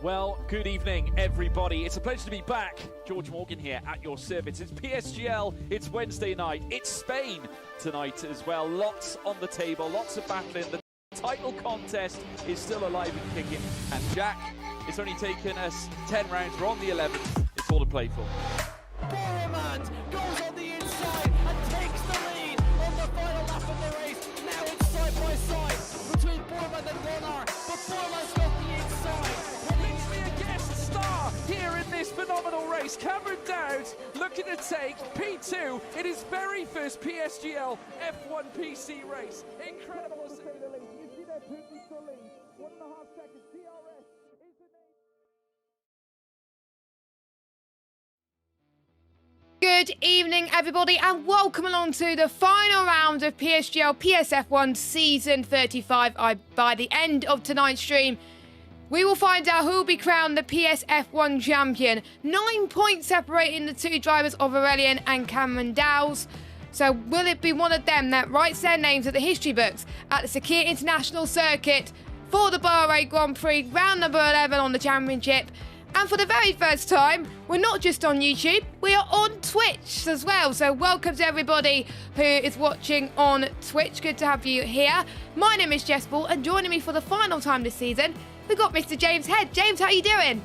Well, good evening, everybody. It's a pleasure to be back. George Morgan here at your service. It's PSGL, it's Wednesday night, it's Spain tonight as well. Lots on the table, lots of battling. The title contest is still alive and kicking. And Jack, it's only taken us 10 rounds. We're on the 11th. It's all to play for. Bahrain goes on the inside and takes the lead on the final lap of the race. Now it's side by side between Bahrain and Warner, but Bahrain's got the inside. A guest star here in this phenomenal race. Cameron Dowd looking to take P2 in his very first PSGL F1 PC race. Incredible to say the least. You see that Putin's the lead. 1.5 seconds. DRS is the name. Good evening, everybody, and welcome along to the final round of PSGL PSF1 Season 35. By the end of tonight's stream, we will find out who will be crowned the PSF1 champion. 9 points separating the two drivers of Aurelian and Cameron Dowles. So will it be one of them that writes their names at the history books at the Sakir International Circuit for the Bahrain Grand Prix, round number 11 on the championship? And for the very first time, we're not just on YouTube, we are on Twitch as well. So welcome to everybody who is watching on Twitch. Good to have you here. My name is Jess Ball, and joining me for the final time this season, we've got Mr. James Head. James, how are you doing?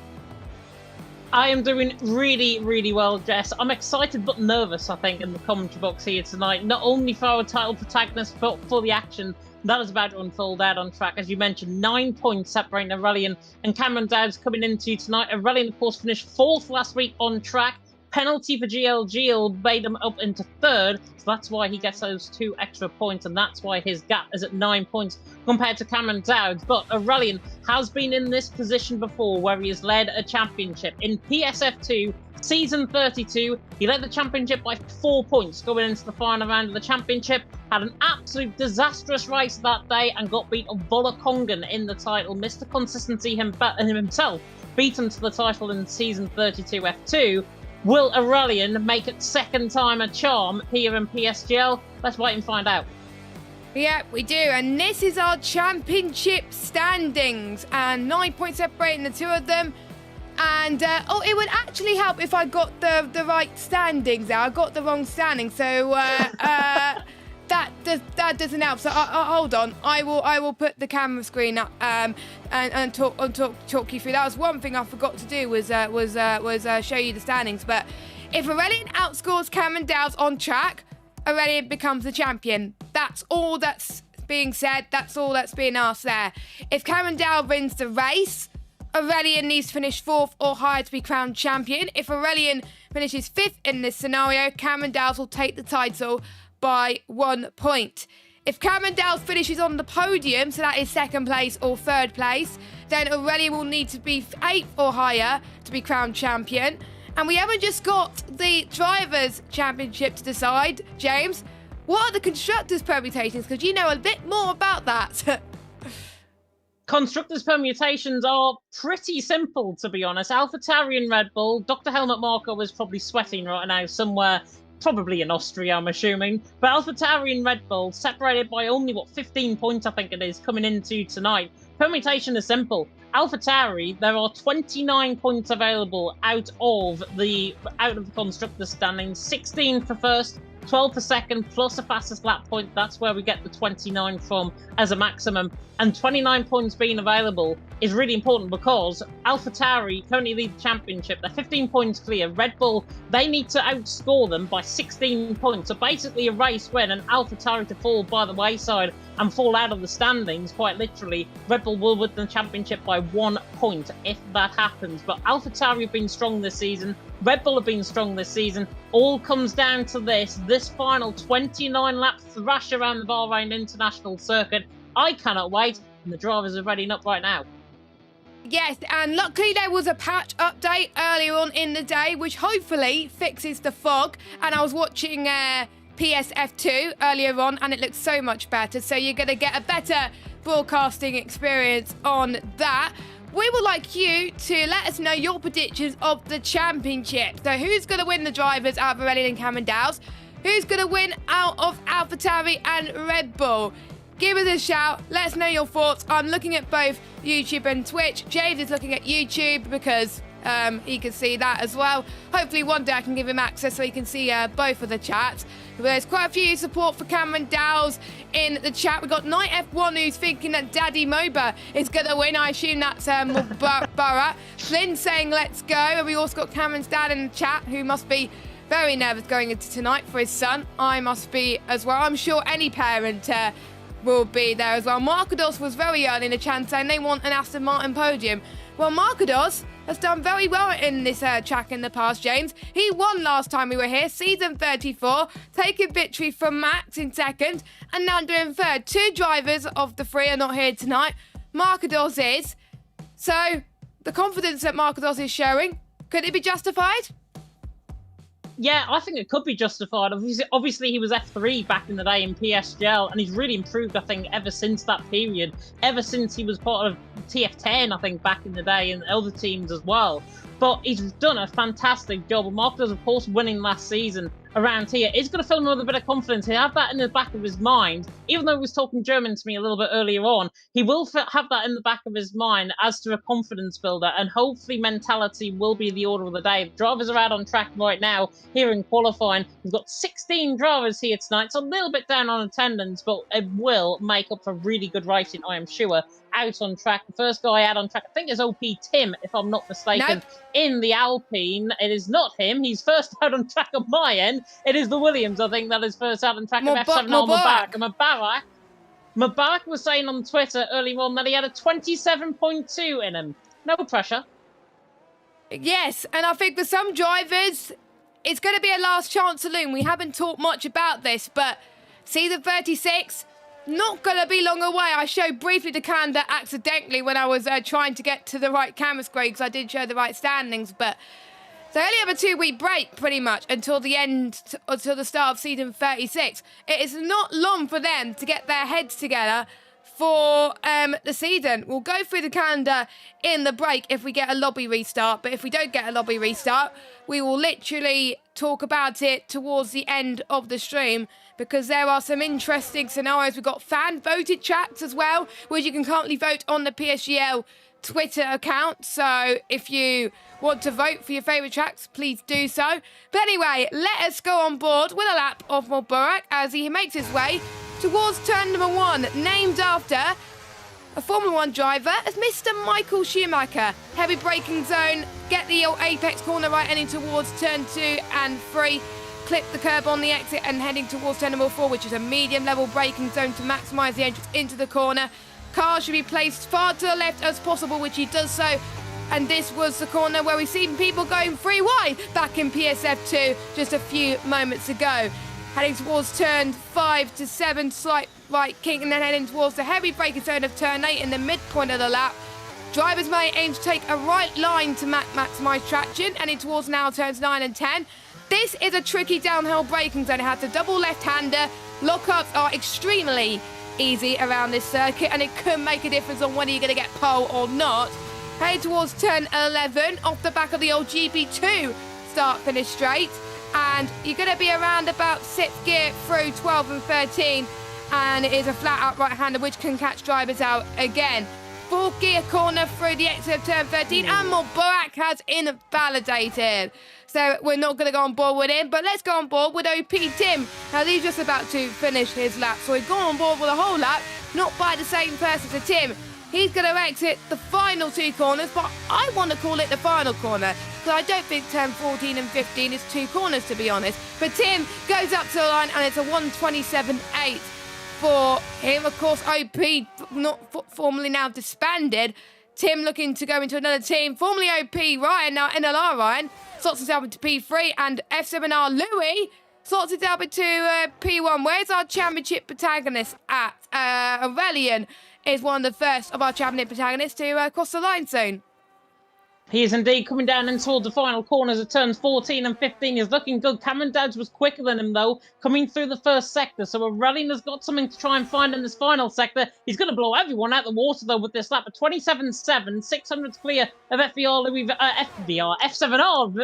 I am doing really, really well, Jess. I'm excited but nervous, I think, in the commentary box here tonight. Not only for our title protagonist, but for the action that is about to unfold out on track. As you mentioned, 9 points separating Aurelian and Cameron Dowds coming into tonight. Aurelian, of course, finished 4th last week on track. Penalty for GLGL made him up into 3rd, so that's why he gets those 2 extra points, and that's why his gap is at 9 points compared to Cameron Dowds. But Aurelian has been in this position before, where he has led a championship. In PSF2, Season 32, he led the championship by 4 points going into the final round of the championship, had an absolute disastrous race that day and got beat on Volakongan in the title. Mr. Consistency himself beaten to the title in Season 32 F2. Will Aurelian make it second time a charm here in PSGL? Let's wait and find out. Yeah, we do. And this is our championship standings. And 9 points separating the two of them. And, it would actually help if I got the right standings there. I got the wrong standings. So, that doesn't help. So, hold on. I will put the camera screen up and talk you through. That was one thing I forgot to do was show you the standings. But if Aurelian outscores Cameron Dowds on track, Aurelian becomes the champion. That's all that's being said. That's all that's being asked there. If Cameron Dowds wins the race, Aurelian needs to finish 4th or higher to be crowned champion. If Aurelian finishes 5th in this scenario, Cameron Dowds will take the title by 1 point. If Cameron Dowds finishes on the podium, so that is 2nd place or 3rd place, then Aurelian will need to be 8th or higher to be crowned champion. And we haven't just got the Drivers' Championship to decide, James. What are the Constructors' permutations? Because you know a bit more about that. Constructors' permutations are pretty simple, to be honest. AlphaTauri and Red Bull. Dr. Helmut Marko is probably sweating right now somewhere, probably in Austria, I'm assuming. But AlphaTauri and Red Bull, separated by only, 15 points, I think it is, coming into tonight. Permutation is simple. AlphaTauri, there are 29 points available out of the Constructors' standings. 16 for first, 12 for second, plus a fastest lap point. That's where we get the 29 from as a maximum. And 29 points being available is really important because AlphaTauri currently lead the championship. They're 15 points clear. Red Bull, they need to outscore them by 16 points. So basically a race when an AlphaTauri to fall by the wayside and fall out of the standings, quite literally, Red Bull will win the championship by 1 point if that happens. But AlphaTauri have been strong this season. Red Bull have been strong this season. All comes down to this final 29-lap thrash around the Bahrain International Circuit. I cannot wait, and the drivers are readying up right now. Yes, and luckily there was a patch update earlier on in the day, which hopefully fixes the fog. And I was watching PSF2 earlier on, and it looks so much better. So you're going to get a better broadcasting experience on that. We would like you to let us know your predictions of the championship. So who's going to win the drivers out of Aurelian and Cameron Dowds? Who's going to win out of AlphaTauri and Red Bull? give us a shout. Let us know your thoughts. I'm looking at both YouTube and Twitch. James is looking at YouTube because he can see that as well. Hopefully one day I can give him access so he can see both of the chats. But there's quite a few support for Cameron Dowles in the chat. We've got Knight F1 who's thinking that Daddy Moba is going to win. I assume that's Barat. Flynn saying let's go. And we also got Cameron's dad in the chat who must be very nervous going into tonight for his son. I must be as well. I'm sure any parent will be there as well. Markados was very early in the chat saying they want an Aston Martin podium. Well, Markados has done very well in this track in the past, James. He won last time we were here, season 34, taking victory from Max in second, and now doing third. 2 drivers of the 3 are not here tonight. Markados is. So, the confidence that Markados is showing, could it be justified? Yeah, I think it could be justified. Obviously, he was F3 back in the day in PSGL, and he's really improved, I think, ever since that period. Ever since he was part of TF10, I think, back in the day, and other teams as well. But he's done a fantastic job. And Marcus, of course, winning last season around here is going to fill him with a bit of confidence. He'll have that in the back of his mind. Even though he was talking German to me a little bit earlier on, he will have that in the back of his mind as to a confidence builder. And hopefully mentality will be the order of the day. The drivers are out on track right now here in qualifying. We've got 16 drivers here tonight. It's a little bit down on attendance, but it will make up for really good racing, I am sure, out on track. The first guy out on track, I think, is OP Tim, if I'm not mistaken, in the Alpine. It is not him. He's first out on track on my end. It is the Williams, I think, that is first out on track of F7 on Mubarak. And Mubarak was saying on Twitter earlier on that he had a 27.2 in him. No pressure. Yes, and I think for some drivers, it's going to be a last chance saloon. We haven't talked much about this, but season 36, not going to be long away. I showed briefly the calendar accidentally when I was trying to get to the right camera screen because I did show the right standings, but they only have a 2-week break pretty much until the end, until the start of season 36. It is not long for them to get their heads together for the season. We'll go through the calendar in the break if we get a lobby restart, but if we don't get a lobby restart, we will literally talk about it towards the end of the stream because there are some interesting scenarios. We've got fan-voted tracks as well, which you can currently vote on the PSGL Twitter account. So if you want to vote for your favourite tracks, please do so. But anyway, let us go on board with a lap of Mubarak as he makes his way towards turn number 1, named after a Formula 1 driver as Mr. Michael Schumacher. Heavy braking zone, get the apex corner right, heading towards turn 2 and 3. Clip the curb on the exit and heading towards turn number 4, which is a medium level braking zone to maximise the entrance into the corner. Car should be placed far to the left as possible, which he does so. And this was the corner where we've seen people going 3 wide back in PSF2 just a few moments ago. Heading towards turn 5 to 7, slight right kick, and then heading towards the heavy braking zone of turn 8 in the midpoint of the lap. Drivers may aim to take a right line to maximise traction, heading towards now turns 9 and 10. This is a tricky downhill braking zone. It has a double left-hander. Lockups are extremely easy around this circuit, and it could make a difference on whether you're going to get pole or not. Heading towards turn 11, off the back of the old GP2 start-finish straight. And you're going to be around about 6th gear through 12 and 13, and it is a flat-out right-hander which can catch drivers out again. 4th gear corner through the exit of turn 13, and Mubarak has invalidated. So we're not going to go on board with him, but let's go on board with OP Tim. Now, he's just about to finish his lap, so we've gone on board with a whole lap, not by the same person to Tim. He's going to exit the final 2 corners, but I want to call it the final corner, because I don't think turn 14 and 15 is 2 corners, to be honest. But Tim goes up to the line, and it's a 1:27.8 for him. Of course, OP, not formally now disbanded. Tim looking to go into another team. Formerly OP Ryan, now NLR Ryan, slots himself into P3, and F7R Louis slots himself into P1. Where's our championship protagonist at? Aurelian is one of the first of our championship protagonists to cross the line soon. He is indeed coming down in towards the final corners of turns 14 and 15. He's looking good. Cameron Dowds was quicker than him, though, coming through the first sector. So Aurelian got something to try and find in this final sector. He's going to blow everyone out the water, though, with this lap. At 27.7, 600s clear of F7R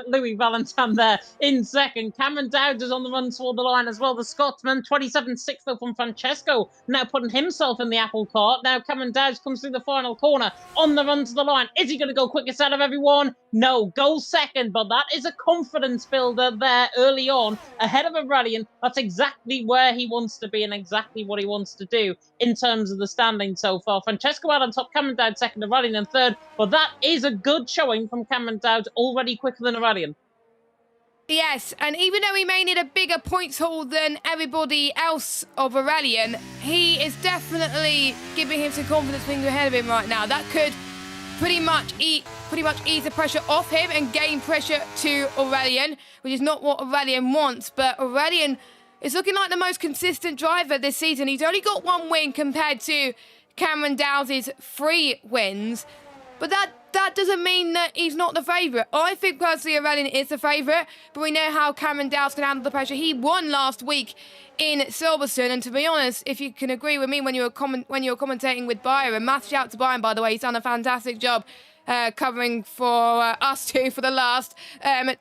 Louis Valentin there in second. Cameron Dowds is on the run toward the line as well. The Scotsman, 27.6, though, from Francesco, now putting himself in the apple cart. Now Cameron Dowds comes through the final corner on the run to the line. Is he going to go quickest out of everyone? No, goes second, but that is a confidence builder there early on, ahead of Aurelian. That's exactly where he wants to be and exactly what he wants to do in terms of the standing so far. Francesco out on top, Cameron Dowd second, Aurelian in third, but that is a good showing from Cameron Dowd, already quicker than Aurelian. Yes, and even though he may need a bigger points haul than everybody else of Aurelian, he is definitely giving him some confidence being ahead of him right now. That could pretty much ease the pressure off him and gain pressure to Aurelian, which is not what Aurelian wants. But Aurelian is looking like the most consistent driver this season. He's only got 1 win compared to Cameron Dowds' 3 wins. But that doesn't mean that he's not the favourite. I think personally Aurelian is the favourite, but we know how Cameron Dowds can handle the pressure. He won last week in Silverstone, and to be honest, if you can agree with me when you were commentating with Byron, massive shout out to Byron, by the way, he's done a fantastic job covering for us two for the last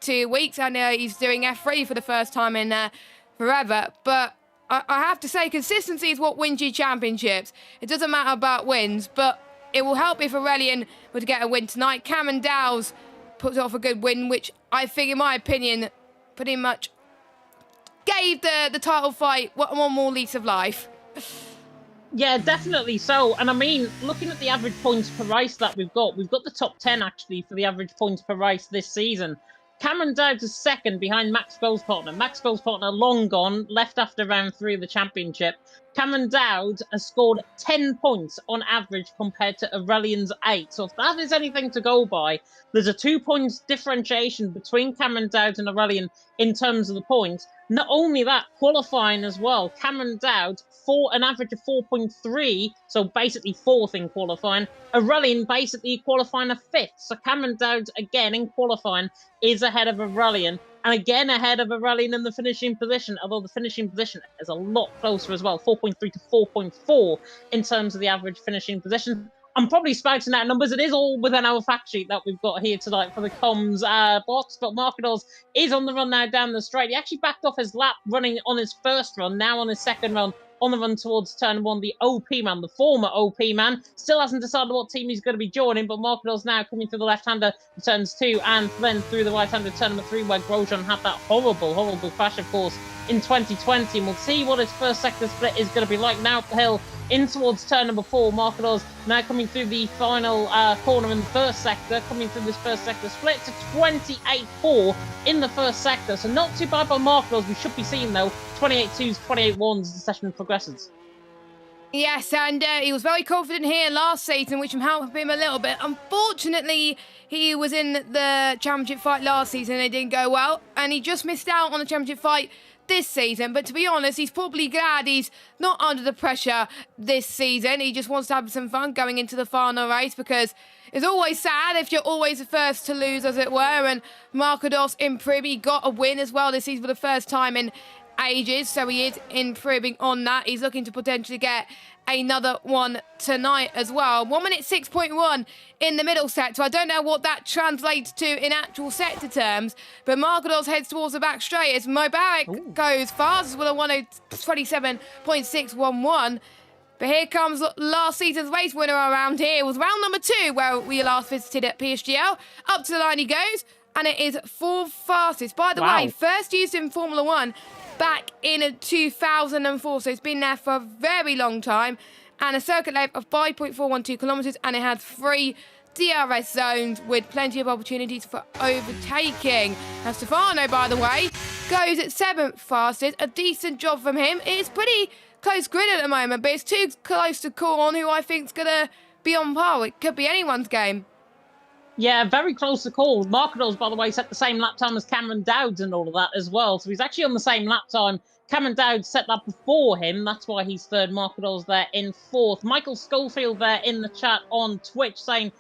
2 weeks, and he's doing F3 for the first time in forever. But I have to say, consistency is what wins you championships. It doesn't matter about wins, but it will help if Aurelian were to get a win tonight. Cameron Dowds puts off a good win, which I think, in my opinion, pretty much gave the title fight one more lease of life. Yeah, definitely so. And I mean, looking at the average points per race that we've got the top 10 actually for the average points per race this season. Cameron Dowds is second behind Max Grosspartner. Max Grosspartner long gone, left after round 3 of the championship. Cameron Dowds has scored 10 points on average compared to Aurelian's 8. So if that is anything to go by, there's a 2 points differentiation between Cameron Dowds and Aurelian in terms of the points. Not only that, qualifying as well. Cameron Dowds, an average of 4.3, so basically 4th in qualifying. Aurelian basically qualifying a 5th. So Cameron Dowds, again, in qualifying, is ahead of Aurelian. And again, ahead of Aurelian in the finishing position, although the finishing position is a lot closer as well, 4.3 to 4.4 in terms of the average finishing position. I'm probably spouting out numbers. It is all within our fact sheet that we've got here tonight for the comms box, but Marquez is on the run now down the straight. He actually backed off his lap running on his first run, now on his second run, on the run towards turn 1. The OP man, the former OP man, still hasn't decided what team he's going to be joining, but Marquez now coming through the left-hander for turns 2 and then through the right-hander turn number 3, where Grosjean had that horrible crash, of course, in 2020. And we'll see what his first sector split is going to be like now up the hill in towards turn number 4. Marquez now coming through the final corner in the first sector, coming through this first sector split to 28.4 in the first sector. So not too bad by Marquez. We should be seeing, though, 28.2s, 28.1s as the session progresses. Yes, and he was very confident here last season, which helped him a little bit. Unfortunately, he was in the championship fight last season and it didn't go well, and he just missed out on the championship fight this season. But to be honest, he's probably glad he's not under the pressure this season. He just wants to have some fun going into the final race, because it's always sad if you're always the first to lose, as it were. And Marquez improving, he got a win as well this season for the first time in ages, so he is improving on that. He's looking to potentially get another one tonight as well. 1 minute 6.1 in the middle sector. I don't know what that translates to in actual sector terms, but Marquez heads towards the back straight as Mubarak goes fast with a 1:27.611. But here comes last season's race winner around here. It was round number 2 where we last visited at PSGL. Up to the line he goes, and it is 4th fastest. By the way, first used in Formula 1 back in 2004, so it's been there for a very long time, and a circuit length of 5.412 kilometres, and it had 3 DRS zones with plenty of opportunities for overtaking. Now Stefano, by the way, goes at 7th fastest. A decent job from him. It's pretty close grid at the moment, but it's too close to call on who I think is going to be on par. It could be anyone's game. Yeah, very close to call. Marquez, by the way, set the same lap time as Cameron Dowds and all of that as well. So he's actually on the same lap time. Cameron Dowds set that before him. That's why he's third. Marquez there in 4th. Michael Schofield there in the chat on Twitch saying,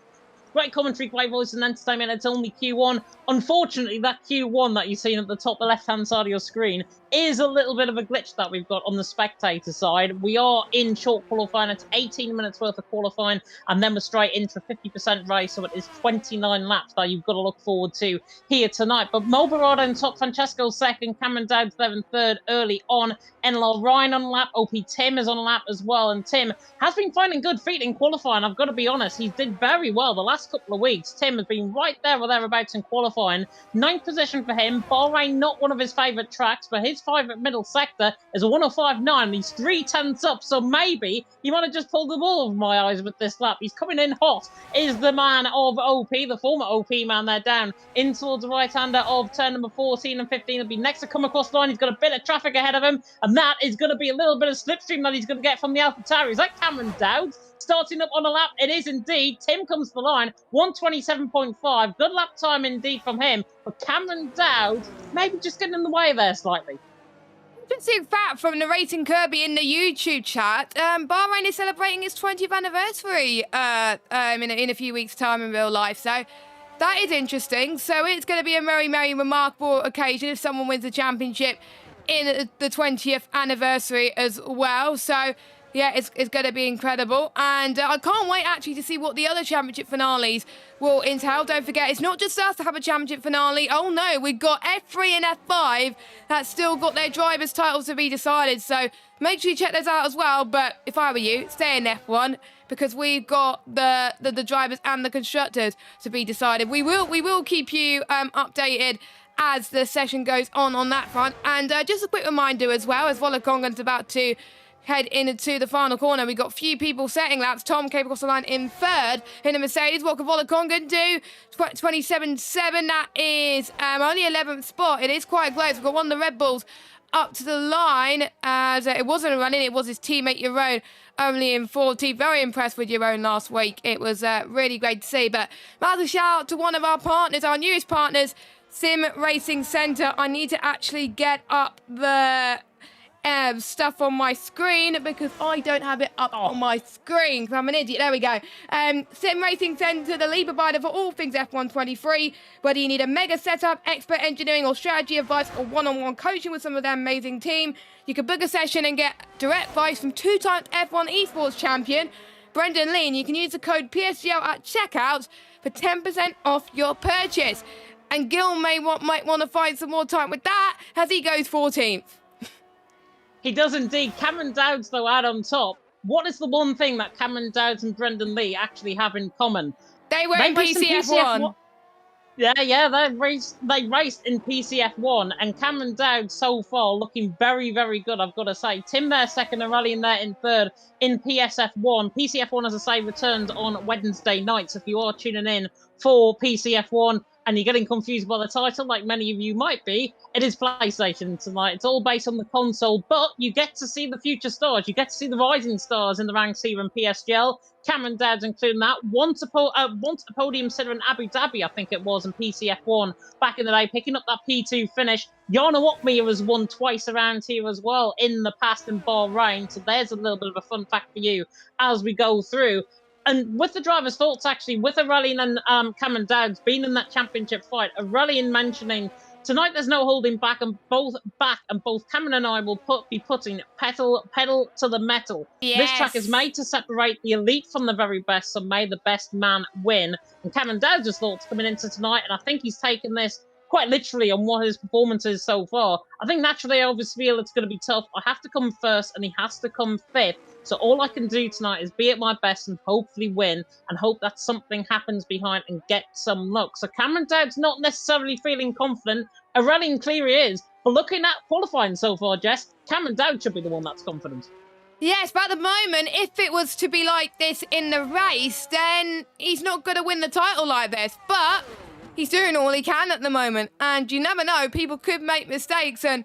Great commentary, great voice and entertainment. It's only Q1. Unfortunately, that Q1 that you've seen at the top left-hand side of your screen is a little bit of a glitch that we've got on the spectator side. We are in short qualifying. It's 18 minutes worth of qualifying, and then we're straight into a 50% race, so it is 29 laps that you've got to look forward to here tonight. But Mo Barada in top, Francesco second, Cameron Dowds there in third early on. NLR Ryan on lap, OP Tim is on lap as well, and Tim has been finding good feet in qualifying. I've got to be honest, he did very well the last couple of weeks. Tim has been right there or thereabouts in qualifying. 9th position for him. Bahrain, not one of his favourite tracks, but his favourite middle sector is a 105.9. He's 3/10 up, so maybe he might have just pulled the wool over my eyes with this lap. He's coming in hot. Is the man of OP, the former OP man there down in towards the right-hander of turn number 14 and 15. He'll be next to come across the line. He's got a bit of traffic ahead of him, and that is going to be a little bit of slipstream that he's going to get from the AlphaTauri. Is that Cameron Dowds starting up on a lap? It is indeed. Tim comes to the line, 1:27.5. Good lap time indeed from him, but Cameron Dowds maybe just getting in the way there slightly. Interesting fact from Narrating Kirby in the YouTube chat. Bahrain is celebrating its 20th anniversary in a few weeks' time in real life. So that is interesting. So it's going to be a very, very remarkable occasion if someone wins the championship in the 20th anniversary as well. So yeah, it's going to be incredible. And I can't wait actually to see what the other championship finales will entail. Don't forget, it's not just us to have a championship finale. Oh no, we've got F3 and F5 that still got their drivers' titles to be decided. So make sure you check those out as well. But if I were you, stay in F1 because we've got the drivers and the constructors to be decided. We will keep you updated as the session goes on that front. And just a quick reminder as well, as Volakongan's about to head into the final corner, we've got a few people setting laps. Tom came across the line in third in a Mercedes. What can Volakongan do? 27.7, that is only 11th spot. It is quite close. We've got one of the Red Bulls up to the line, as it wasn't a run-in, it was his teammate Jeroen, only in 14th. Very impressed with Jeroen last week. It was really great to see. But massive shout out to one of our partners, our newest partners, Sim Racing Centre. I need to actually get up the stuff on my screen because I don't have it up on my screen because I'm an idiot. There we go. Sim Racing Centre, the lead provider for all things F123. Whether you need a mega setup, expert engineering or strategy advice or one-on-one coaching with some of their amazing team, you can book a session and get direct advice from two-time F1 esports champion Brendan Lee. And you can use the code PSGL at checkout for 10% off your purchase. And Gil might want to find some more time with that as he goes 14th. He does indeed. Cameron Dowds, though, out on top. What is the one thing that Cameron Dowds and Brendan Lee actually have in common? They were in PCF1. Yeah, they raced in PCF1, and Cameron Dowds so far looking very, very good, I've got to say. Tim there second and rallying there in third in PSF1. PCF1, as I say, returns on Wednesday nights. If you are tuning in for PCF1, and you're getting confused by the title, like many of you might be, it is PlayStation tonight. It's all based on the console, but you get to see the future stars. You get to see the rising stars in the ranks here in PSGL. Cameron Dowds including that. Once a podium sitter in Abu Dhabi, I think it was, in PCF1 back in the day, picking up that P2 finish. Jarno Okmir has won twice around here as well in the past in Bahrain, so there's a little bit of a fun fact for you as we go through. And with the driver's thoughts, actually, with Aurelian and Cameron Dowds being in that championship fight, Aurelian mentioning tonight there's no holding back, and both Cameron and I will be putting pedal to the metal. Yes. This track is made to separate the elite from the very best, so may the best man win. And Cameron Dowds' thoughts coming into tonight, and I think he's taken this quite literally on what his performance is so far. I think naturally I obviously feel it's going to be tough. I have to come first and he has to come fifth. So all I can do tonight is be at my best and hopefully win, and hope that something happens behind and get some luck. So Cameron Dowds not necessarily feeling confident. Aurelian clearly is. But looking at qualifying so far, Jess, Cameron Dowds should be the one that's confident. Yes, but at the moment, if it was to be like this in the race, then he's not going to win the title like this. But he's doing all he can at the moment. And you never know, people could make mistakes. And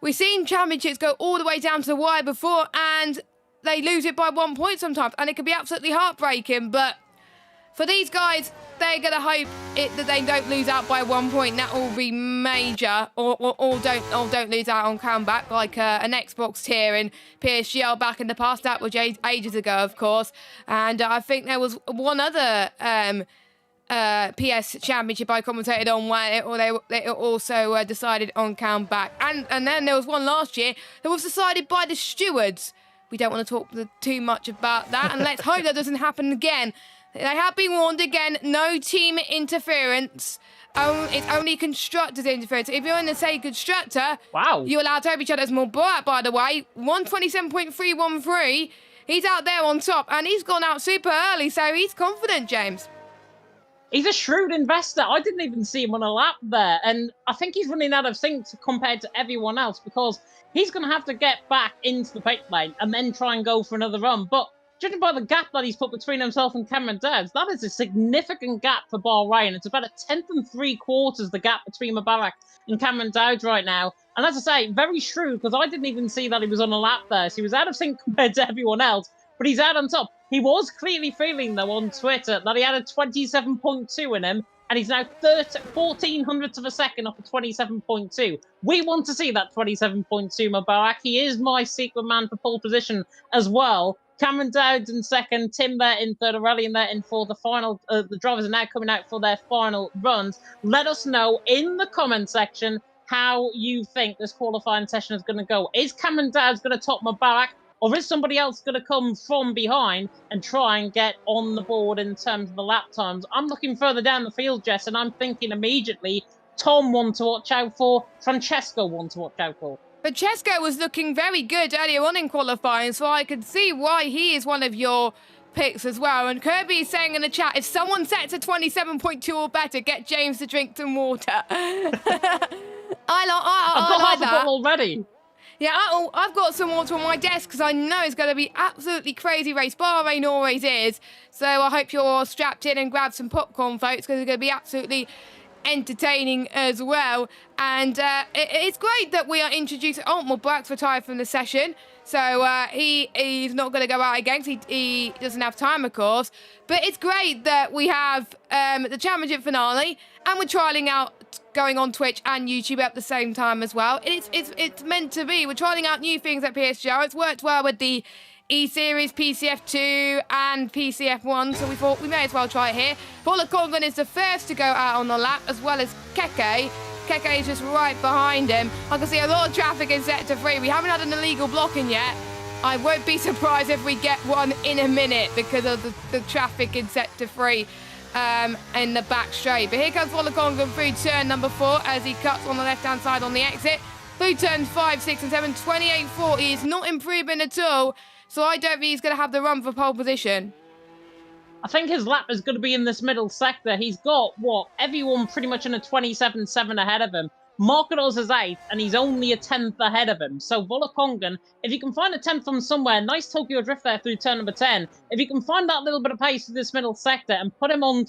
we've seen championships go all the way down to the wire before, and they lose it by 1 point sometimes. And it can be absolutely heartbreaking. But for these guys, they're going to hope that they don't lose out by 1 point. That will be major. Or don't lose out on comeback like an Xbox tier in PSGL back in the past. That was ages ago, of course. And I think there was one other PS Championship I commentated on, where they also decided on comeback. And then there was one last year that was decided by the stewards. We don't want to talk too much about that, and let's hope that doesn't happen again. They have been warned again, no team interference. It's only constructors interference. If you're in the say constructor, wow, you're allowed to over each other. As Mubarak, by the way, 127.313. He's out there on top, and he's gone out super early, so he's confident, James. He's a shrewd investor. I didn't even see him on a lap there. And I think he's running out of sync compared to everyone else, because he's going to have to get back into the pit lane and then try and go for another run. But judging by the gap that he's put between himself and Cameron Dowds, that is a significant gap for Bahrain. It's about a 10th and 3/4 the gap between Mubarak and Cameron Dowds right now. And as I say, very shrewd, because I didn't even see that he was on a lap there. So he was out of sync compared to everyone else, but he's out on top. He was clearly feeling, though, on Twitter that he had a 27.2 in him, and he's now 14 hundredths of a second off of 27.2. We want to see that 27.2 Mubarak. He is my secret man for pole position as well. Cameron Dowds in second, Tim there in third, Aurelian there in fourth. The drivers are now coming out for their final runs. Let us know in the comment section how you think this qualifying session is going to go. Is Cameron Dowds going to top Mubarak? Or is somebody else going to come from behind and try and get on the board in terms of the lap times? I'm looking further down the field, Jess, and I'm thinking immediately Tom one to watch out for, Francesco one to watch out for. Francesco was looking very good earlier on in qualifying, so I could see why he is one of your picks as well. And Kirby is saying in the chat, if someone sets a 27.2 or better, get James to drink some water. I've got half a bottle already. Yeah, I've got some water on my desk because I know it's going to be absolutely crazy race. Bahrain always is. So I hope you're all strapped in and grab some popcorn, folks, because it's going to be absolutely entertaining as well. And it's great that we are introducing... Oh, Mubarak's retired from the session. So he's not going to go out again because he doesn't have time, of course. But it's great that we have the championship finale and we're trialling out going on Twitch and YouTube at the same time as well. It's meant to be. We're trialling out new things at PSGL. It's worked well with the E-Series, PCF2 and PCF1, so we thought we may as well try it here. Paula Colgan is the first to go out on the lap, as well as Keke. Keke is just right behind him. I can see a lot of traffic in Sector 3. We haven't had an illegal blocking yet. I won't be surprised if we get one in a minute because of the traffic in Sector 3 in the back straight. But here comes Paula Colgan through turn number 4 as he cuts on the left-hand side on the exit. Through turns 5, 6 and 7, 28.4. He is not improving at all. So I don't think he's going to have the run for pole position. I think his lap is going to be in this middle sector. He's got, everyone pretty much in a 27.7 ahead of him. Markedos is 8th, and he's only a 10th ahead of him. So Volakongan, if you can find a 10th from somewhere, nice Tokyo drift there through turn number 10. If you can find that little bit of pace in this middle sector and put him on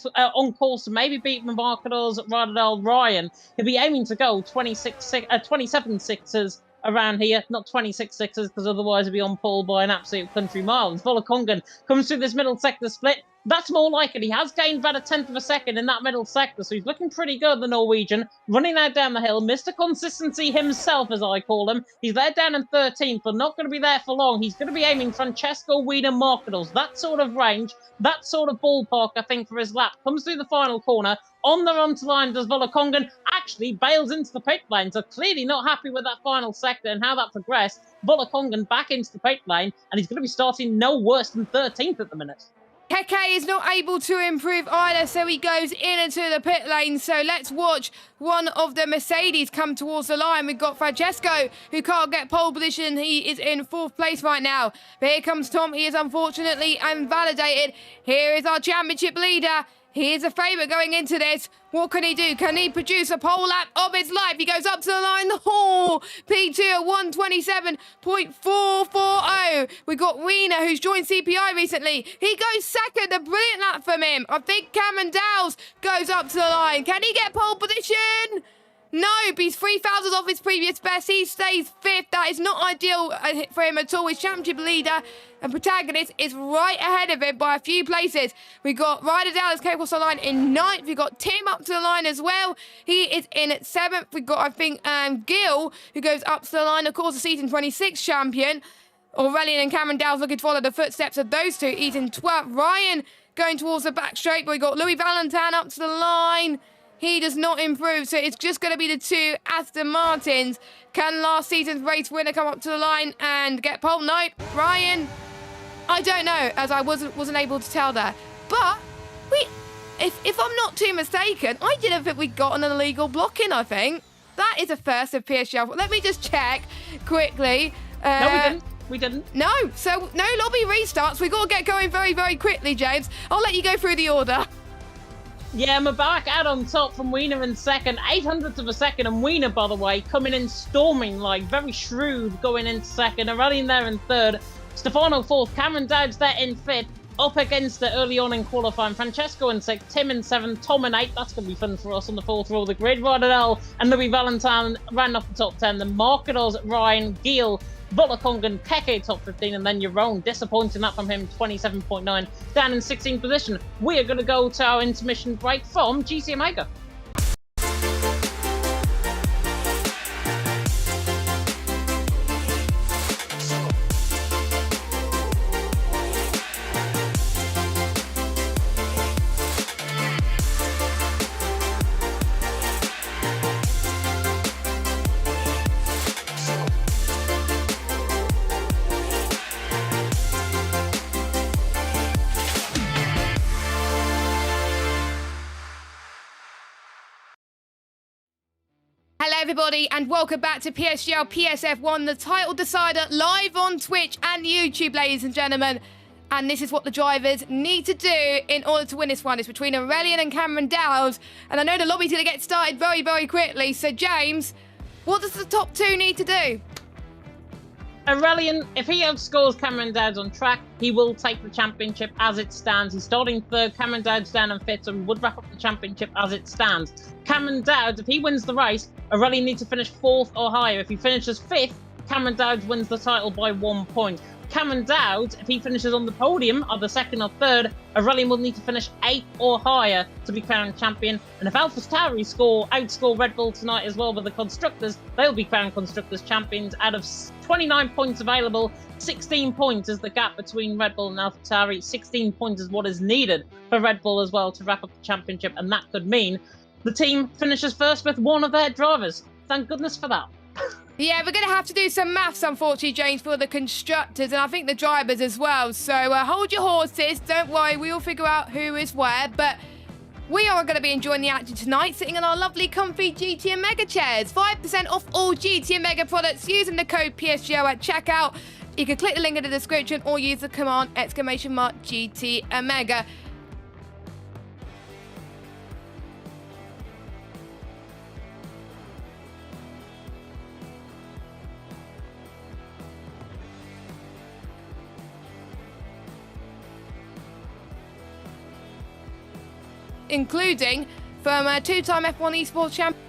course to maybe beat Markedos, Radadal, Ryan, he'll be aiming to go 27 sixes around here, not 26 sixes, because otherwise he'll be on pole by an absolute country mile. Volakongan comes through this middle sector split. That's more like it. He has gained about a 10th of a second in that middle sector, so he's looking pretty good, the Norwegian. Running out down the hill, Mr. Consistency himself, as I call him. He's there down in 13th, but not going to be there for long. He's going to be aiming Francesco, Wiener, Markedos. That sort of range, that sort of ballpark, I think, for his lap. Comes through the final corner. On the run to line does Volakongan. Actually bails into the pit lane, so clearly not happy with that final sector and how that progressed. Volakongan back into the pit lane, and he's going to be starting no worse than 13th at the minute. Keke is not able to improve either, so he goes into the pit lane. So let's watch one of the Mercedes come towards the line. We've got Francesco, who can't get pole position. He is in 4th place right now. But here comes Tom. He is unfortunately invalidated. Here is our championship leader. He is a favourite going into this. What can he do? Can he produce a pole lap of his life? He goes up to the line. Oh, P2 at 127.440. We got Wiener, who's joined CPI recently. He goes second. A brilliant lap from him. I think Cameron Dowles goes up to the line. Can he get pole position? No, he's 3 thousandths off his previous best. He stays 5th. That is not ideal for him at all. His championship leader and protagonist is right ahead of him by a few places. We got Ryder Dallas came across the line in 9th. We got Tim up to the line as well. He is in at 7th. We got, I think, Gil, who goes up to the line, of course, the season 26 champion. Aurelian and Cameron Dowles looking to follow the footsteps of those two. He's in 12th. Ryan going towards the back straight. But we got Louis Valentin up to the line. He does not improve, so it's just going to be the two Aston Martins. Can last season's race winner come up to the line and get pole? No, Ryan, I don't know, as I wasn't able to tell there. But if I'm not too mistaken, I didn't think we got an illegal blocking, I think. That is a first of PSGL. Let me just check quickly. No, we didn't. No, so no lobby restarts. We've got to get going very, very quickly, James. I'll let you go through the order. Yeah, Mubarak out on top from Wiener in second, 800th of a second, and Wiener, by the way, coming in storming, like, very shrewd going into second, Aurelian there in third, Stefano fourth, Cameron Dowd's there in fifth, up against it early on in qualifying, Francesco in sixth, Tim in seventh, Tom in eighth, that's going to be fun for us on the fourth row of the grid, Rodadell and Louis Valentin ran off the top 10, then Marcados, Ryan, Giel, Volakongan, Keke top 15, and then Jeroen, disappointing that from him, 27.9, down in 16th position. We are going to go to our intermission break from GT Omega. Hello everybody and welcome back to PSGL PSF1, the title decider, live on Twitch and YouTube, ladies and gentlemen. And this is what the drivers need to do in order to win this one. It's between Aurelian and Cameron Dowd. And I know the lobby's going to get started very, very quickly. So James, what does the top two need to do? Aurelian, if he outscores Cameron Dowd on track, he will take the championship as it stands. He's starting third, Cameron Dowd's down in fifth, and would wrap up the championship as it stands. Cameron Dowd, if he wins the race, Aurelian needs to finish fourth or higher. If he finishes fifth, Cameron Dowd wins the title by 1 point. Cameron Dowd, if he finishes on the podium, either second or third, Aurelian will need to finish 8th or higher to be crowned champion. And if AlphaTauri outscore Red Bull tonight as well with the Constructors, they'll be crowned Constructors champions. Out of 29 points available, 16 points is the gap between Red Bull and AlphaTauri. 16 points is what is needed for Red Bull as well to wrap up the championship, and that could mean the team finishes first with one of their drivers. Thank goodness for that. Yeah, we're going to have to do some maths, unfortunately, James, for the constructors, and I think the drivers as well. So hold your horses. Don't worry, we will figure out who is where. But we are going to be enjoying the action tonight, sitting in our lovely, comfy GT Omega chairs. 5% off all GT Omega products using the code PSGL at checkout. You can click the link in the description or use the command !GT Omega. Including from a two-time F1 esports champion.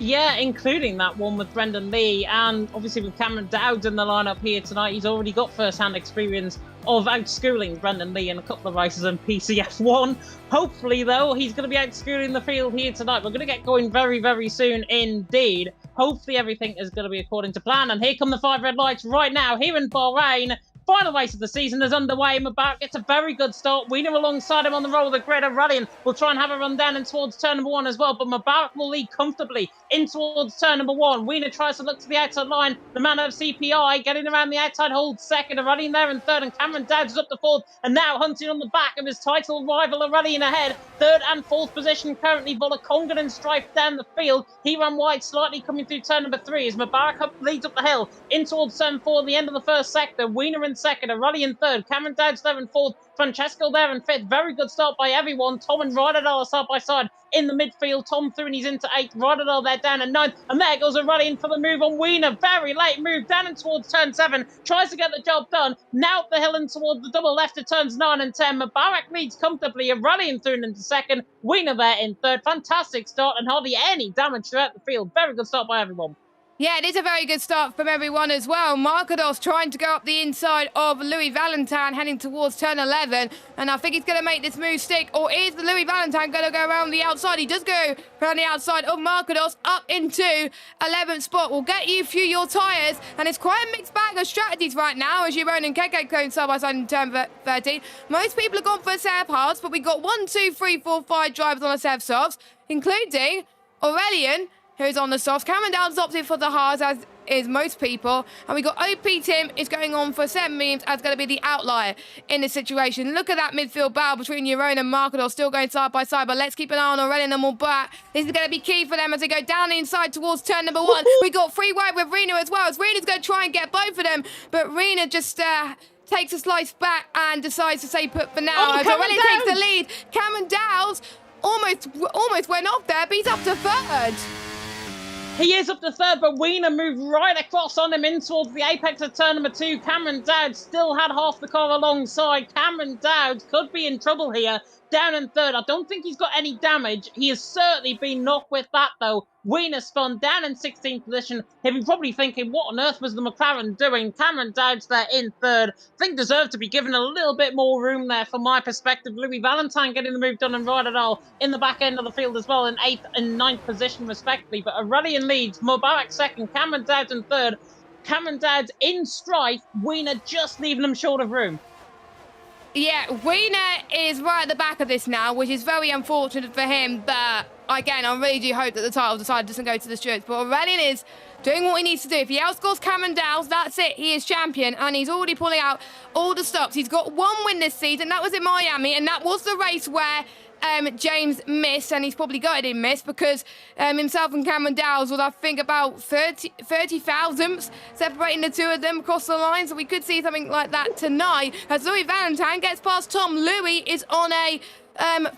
Yeah, including that one with Brendan Lee, and obviously with Cameron Dowd in the lineup here tonight. He's already got first-hand experience of outschooling Brendan Lee in a couple of races in PCF1. Hopefully, though, he's going to be outschooling the field here tonight. We're going to get going very, very soon indeed. Hopefully, everything is going to be according to plan. And here come the 5 red lights right now here in Bahrain. Final race of the season is underway. Mubarak gets a very good start. Wiener alongside him on the roll of the grid. Aurelian will try and have a run down and towards turn number 1 as well, but Mubarak will lead comfortably in towards turn number 1. Wiener tries to look to the outside line. The man of CPI getting around the outside holds second. Aurelian there in third, and Cameron Dowd is up to fourth, and now hunting on the back of his title rival Aurelian ahead. Third and fourth position currently. Volakongan and Strife down the field. He ran wide slightly coming through turn number 3 as Mubarak leads up the hill in towards turn 4, the end of the first sector. Wiener in second, Aurelian third, Cameron Dowd's there in fourth, Francesco there in fifth. Very good start by everyone. Tom and Rodadell are side by side in the midfield. Tom through and he's into 8th. Rodadell there down at 9th. And there goes Aurelian for the move on Wiener. Very late move down and towards turn 7. Tries to get the job done. Now up the hill and towards the double left to turns 9 and 10. Mubarak leads comfortably. Aurelian through and into second. Wiener there in third. Fantastic start and hardly any damage throughout the field. Very good start by everyone. Yeah, it is a very good start from everyone as well. Markados trying to go up the inside of Louis Valentine, heading towards turn 11. And I think he's going to make this move stick. Or is the Louis Valentine going to go around the outside? He does go around the outside of Markados up into 11th spot. Will get you through your tyres. And it's quite a mixed bag of strategies right now as Giron and KK going side by side in turn 13. Most people have gone for a Sev hards, but we've got 1, 2, 3, 4, 5 drivers on a Sev softs, including Aurelian, who's on the softs. Cameron Downs opted for the hards, as is most people. And we got OP Tim is going on for 7 mediums as going to be the outlier in this situation. Look at that midfield battle between Giron and Markador, still going side by side. But let's keep an eye on Aurelian and Mulback. This is going to be key for them as they go down the inside towards turn number 1. We got free wide with Rena as well, as Rena's going to try and get both of them. But Rena just takes a slice back and decides to stay put for now. As Aurelian takes the lead. Cameron Downs almost went off there, but he's up to 3rd. He is up to 3rd, but Wiener moved right across on him in towards the apex of turn number 2. Cameron Dowd still had half the car alongside. Cameron Dowd could be in trouble here. Down in 3rd. I don't think he's got any damage. He has certainly been knocked with that, though. Wiener spun down in 16th position. He'll be probably thinking, what on earth was the McLaren doing? Cameron Dowd's there in 3rd. I think deserved to be given a little bit more room there from my perspective. Louis Valentine getting the move done and Rydal in the back end of the field as well in 8th and 9th position respectively. But Aurelian leads, Mubarak 2nd, Cameron Dowd in 3rd. Cameron Dowd in strife, Wiener just leaving him short of room. Yeah, Wiener is right at the back of this now, which is very unfortunate for him. But again, I really do hope that the title decided doesn't go to the Stewards. But Aurelian is doing what he needs to do. If he outscores Cameron Downs, that's it. He is champion, and he's already pulling out all the stops. He's got 1 win this season. That was in Miami, and that was the race where James missed, and he's probably gutted him missed because himself and Cameron Downs was, I think, about 30 thousandths separating the two of them across the line. So we could see something like that tonight as Louis Valentine gets past Tom. Louis is on a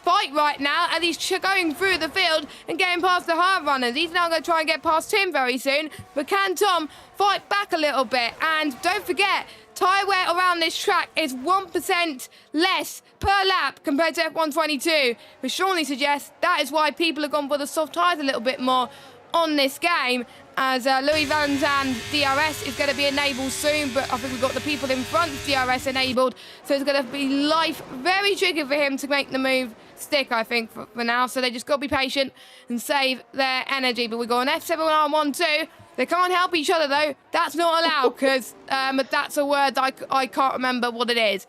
fight right now as he's going through the field and getting past the hard runners. He's now going to try and get past Tim very soon, but can Tom fight back a little bit? And don't forget, tyre wear around this track is 1% less per lap compared to F122, which strongly suggests that is why people have gone for the soft tyres a little bit more on this game, as Louis Valentine DRS is going to be enabled soon, but I think we've got the people in front DRS enabled, so it's going to be life very tricky for him to make the move stick, I think, for now. So they just got to be patient and save their energy. But we've got an F7R12. They can't help each other, though. That's not allowed, because that's a word I can't remember what it is.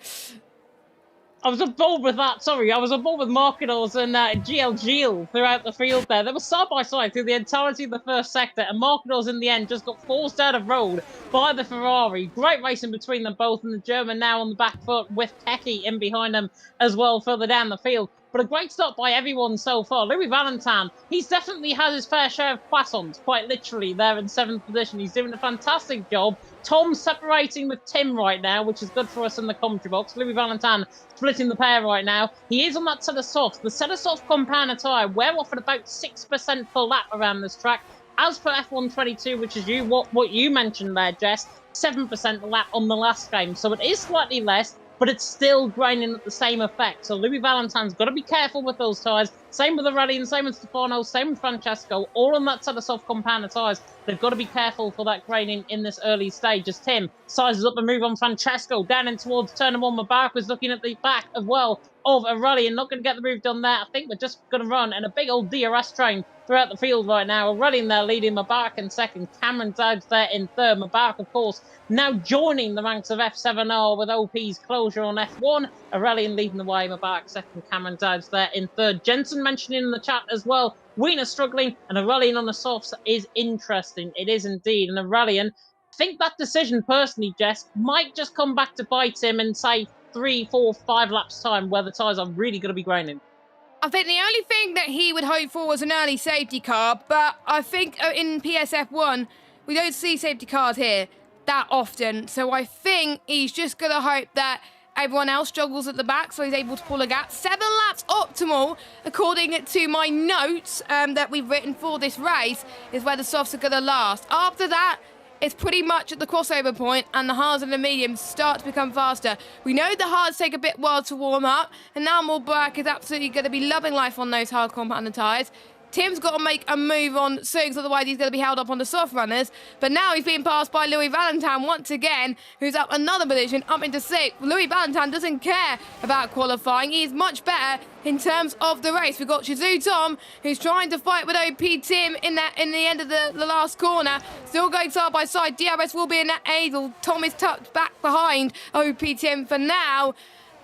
I was involved with that, sorry. I was involved with Markadors and GLGL throughout the field there. They were side by side through the entirety of the first sector, and Markadors in the end just got forced out of road by the Ferrari. Great racing between them both, and the German now on the back foot with Keke in behind them as well further down the field. But a great stop by everyone so far. Louis Valentine, he's definitely had his fair share of croissants, quite literally, there in 7th position. He's doing a fantastic job. Tom separating with Tim right now, which is good for us in the commentary box. Louis Valentine splitting the pair right now. He is on that set of softs. The set of soft compound tyre, we're off at about 6% per lap around this track. As per F122, which is what you mentioned there, Jess, 7% a lap on the last game. So it is slightly less, but it's still grinding at the same effect. So Louis Valentine's got to be careful with those tyres. Same with Aurelian, same with Stefano, same with Francesco, all on that set of soft compound tyres. They've got to be careful for that graining in this early stage as Tim sizes up a move on Francesco. Down in towards turn 1, Mubarak was looking at the back as well of Aurelian. Not going to get the move done there. I think we're just going to run in a big old DRS train throughout the field right now. Aurelian there leading, Mubarak in 2nd. Cameron Dowd's there in 3rd. Mubarak, of course, now joining the ranks of F7R with OP's closure on F1. Aurelian leading the way, Mubarak 2nd. Cameron Dowd's there in 3rd. Jensen mentioning in the chat as well. Wiener struggling, and Aurelian on the softs is interesting. It is indeed. And Aurelian, I think that decision personally, Jess, might just come back to bite him in, say, 3, 4, 5 laps time where the tyres are really going to be grinding. I think the only thing that he would hope for was an early safety car, but I think in PSF1, we don't see safety cars here that often. So I think he's just going to hope that everyone else struggles at the back, so he's able to pull a gap. 7 laps optimal, according to my notes that we've written for this race, is where the softs are going to last. After that, it's pretty much at the crossover point, and the hards and the mediums start to become faster. We know the hards take a bit while to warm up, and now Mulbarak is absolutely going to be loving life on those hard compound tyres. Tim's got to make a move on Suggs, otherwise he's going to be held up on the soft runners. But now he's being passed by Louis Valentine once again, who's up another position, up into 6th. Louis Valentine doesn't care about qualifying. He's much better in terms of the race. We've got Shizou Tom, who's trying to fight with OP Tim in the end of the last corner. Still going side by side. DRS will be in that Adel. Tom is tucked back behind OP Tim for now.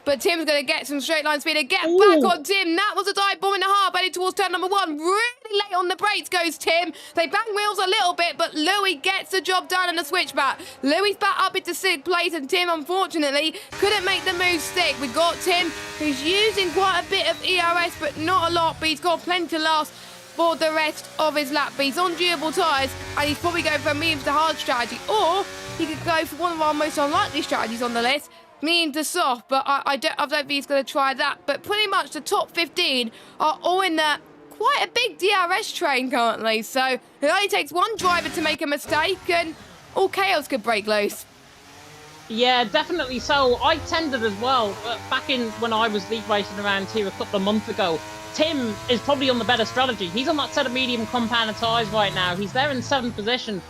But Tim's going to get some straight line speed and get back on Tim. That was a dive bomb in the half, heading towards turn number 1. Really late on the brakes goes Tim. They bang wheels a little bit, but Louis gets the job done on the switchback. Louis back up into 6th place, and Tim, unfortunately, couldn't make the move stick. We got Tim, who's using quite a bit of ERS, but not a lot, but he's got plenty to last for the rest of his lap. But he's on durable tyres, and he's probably going for a medium to hard strategy, or he could go for one of our most unlikely strategies on the list, medium to soft, but I don't think he's going to try that. But pretty much the top 15 are all in quite a big DRS train currently, so it only takes one driver to make a mistake and all chaos could break loose. Yeah, definitely so. I tended as well, back in when I was league racing around here a couple of months ago. Tim is probably on the better strategy. He's on that set of medium compound tyres right now. He's there in 7th position.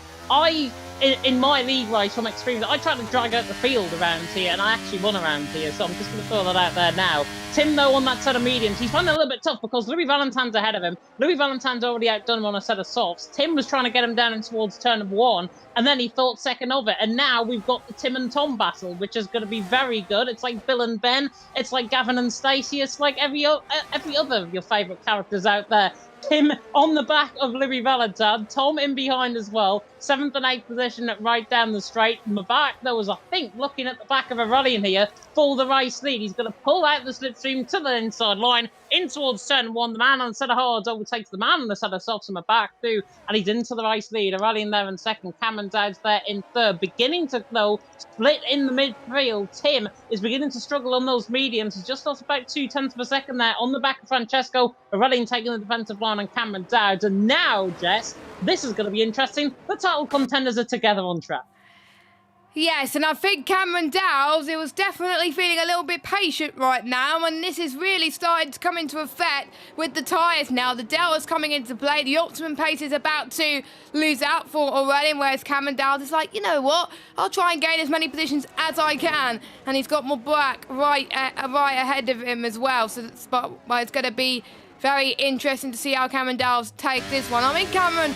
In my league race from experience, I tried to drag out the field around here, and I actually won around here, so I'm just going to throw that out there now. Tim, though, on that set of mediums, he's finding it a little bit tough because Louis Valentine's ahead of him. Louis Valentine's already outdone him on a set of softs. Tim was trying to get him down in towards turn number 1, and then he thought second of it. And now we've got the Tim and Tom battle, which is going to be very good. It's like Bill and Ben. It's like Gavin and Stacey. It's like every other of your favourite characters out there. Tim on the back of Louis Valentine, Tom in behind as well, 7th and 8th position right down the straight. Mubarak, though, was, I think, looking at the back of a rally in here for the race lead. He's going to pull out the slipstream to the inside line, in towards turn 1. The man on the set of hards overtakes the man on the set of softs and Mubarak too, and he's into the race lead. A rally in there in 2nd, Cameron Dowd's there in 3rd. Beginning to, though, split in the midfield. Tim is beginning to struggle on those mediums. He's just lost about 0.2 of a second there on the back of Francesco. A rally taking the defensive line on Cameron Dowd. And now, Jess, this is going to be interesting. The title contenders are together on track. Yes, and I think Cameron Dowds, it was definitely feeling a little bit patient right now, and this is really starting to come into effect with the tyres now. The Delta's coming into play. The optimum pace is about to lose out for already, whereas Cameron Dowds is like, you know what, I'll try and gain as many positions as I can. And he's got more black right ahead of him as well, so it's going to be very interesting to see how Cameron Dowds takes this one. I mean, Cameron,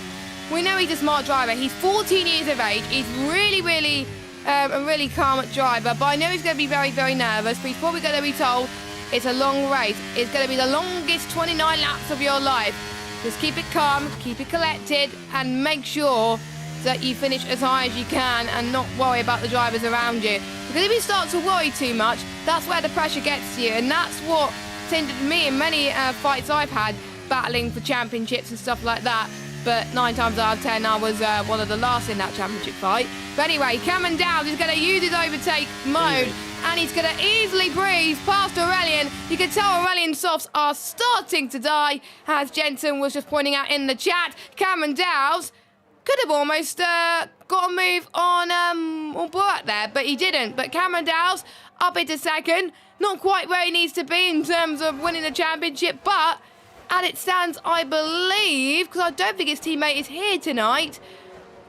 we know he's a smart driver. He's 14 years of age. He's really a really calm driver, but I know he's going to be very, very nervous, but he's probably going to be told it's a long race. It's going to be the longest 29 laps of your life. Just keep it calm, keep it collected, and make sure that you finish as high as you can and not worry about the drivers around you. Because if you start to worry too much, that's where the pressure gets to you, and that's what tended me in many fights I've had battling for championships and stuff like that. But 9 times out of 10, I was one of the last in that championship fight. But anyway, Cameron Dowd is going to use his overtake mode, and he's going to easily breeze past Aurelian. You can tell Aurelian softs are starting to die, as Jensen was just pointing out in the chat. Cameron Dowd could have almost got a move on Burak there, but he didn't. But Cameron Dowd up into 2nd, not quite where he needs to be in terms of winning the championship, but as it stands, I believe, because I don't think his teammate is here tonight,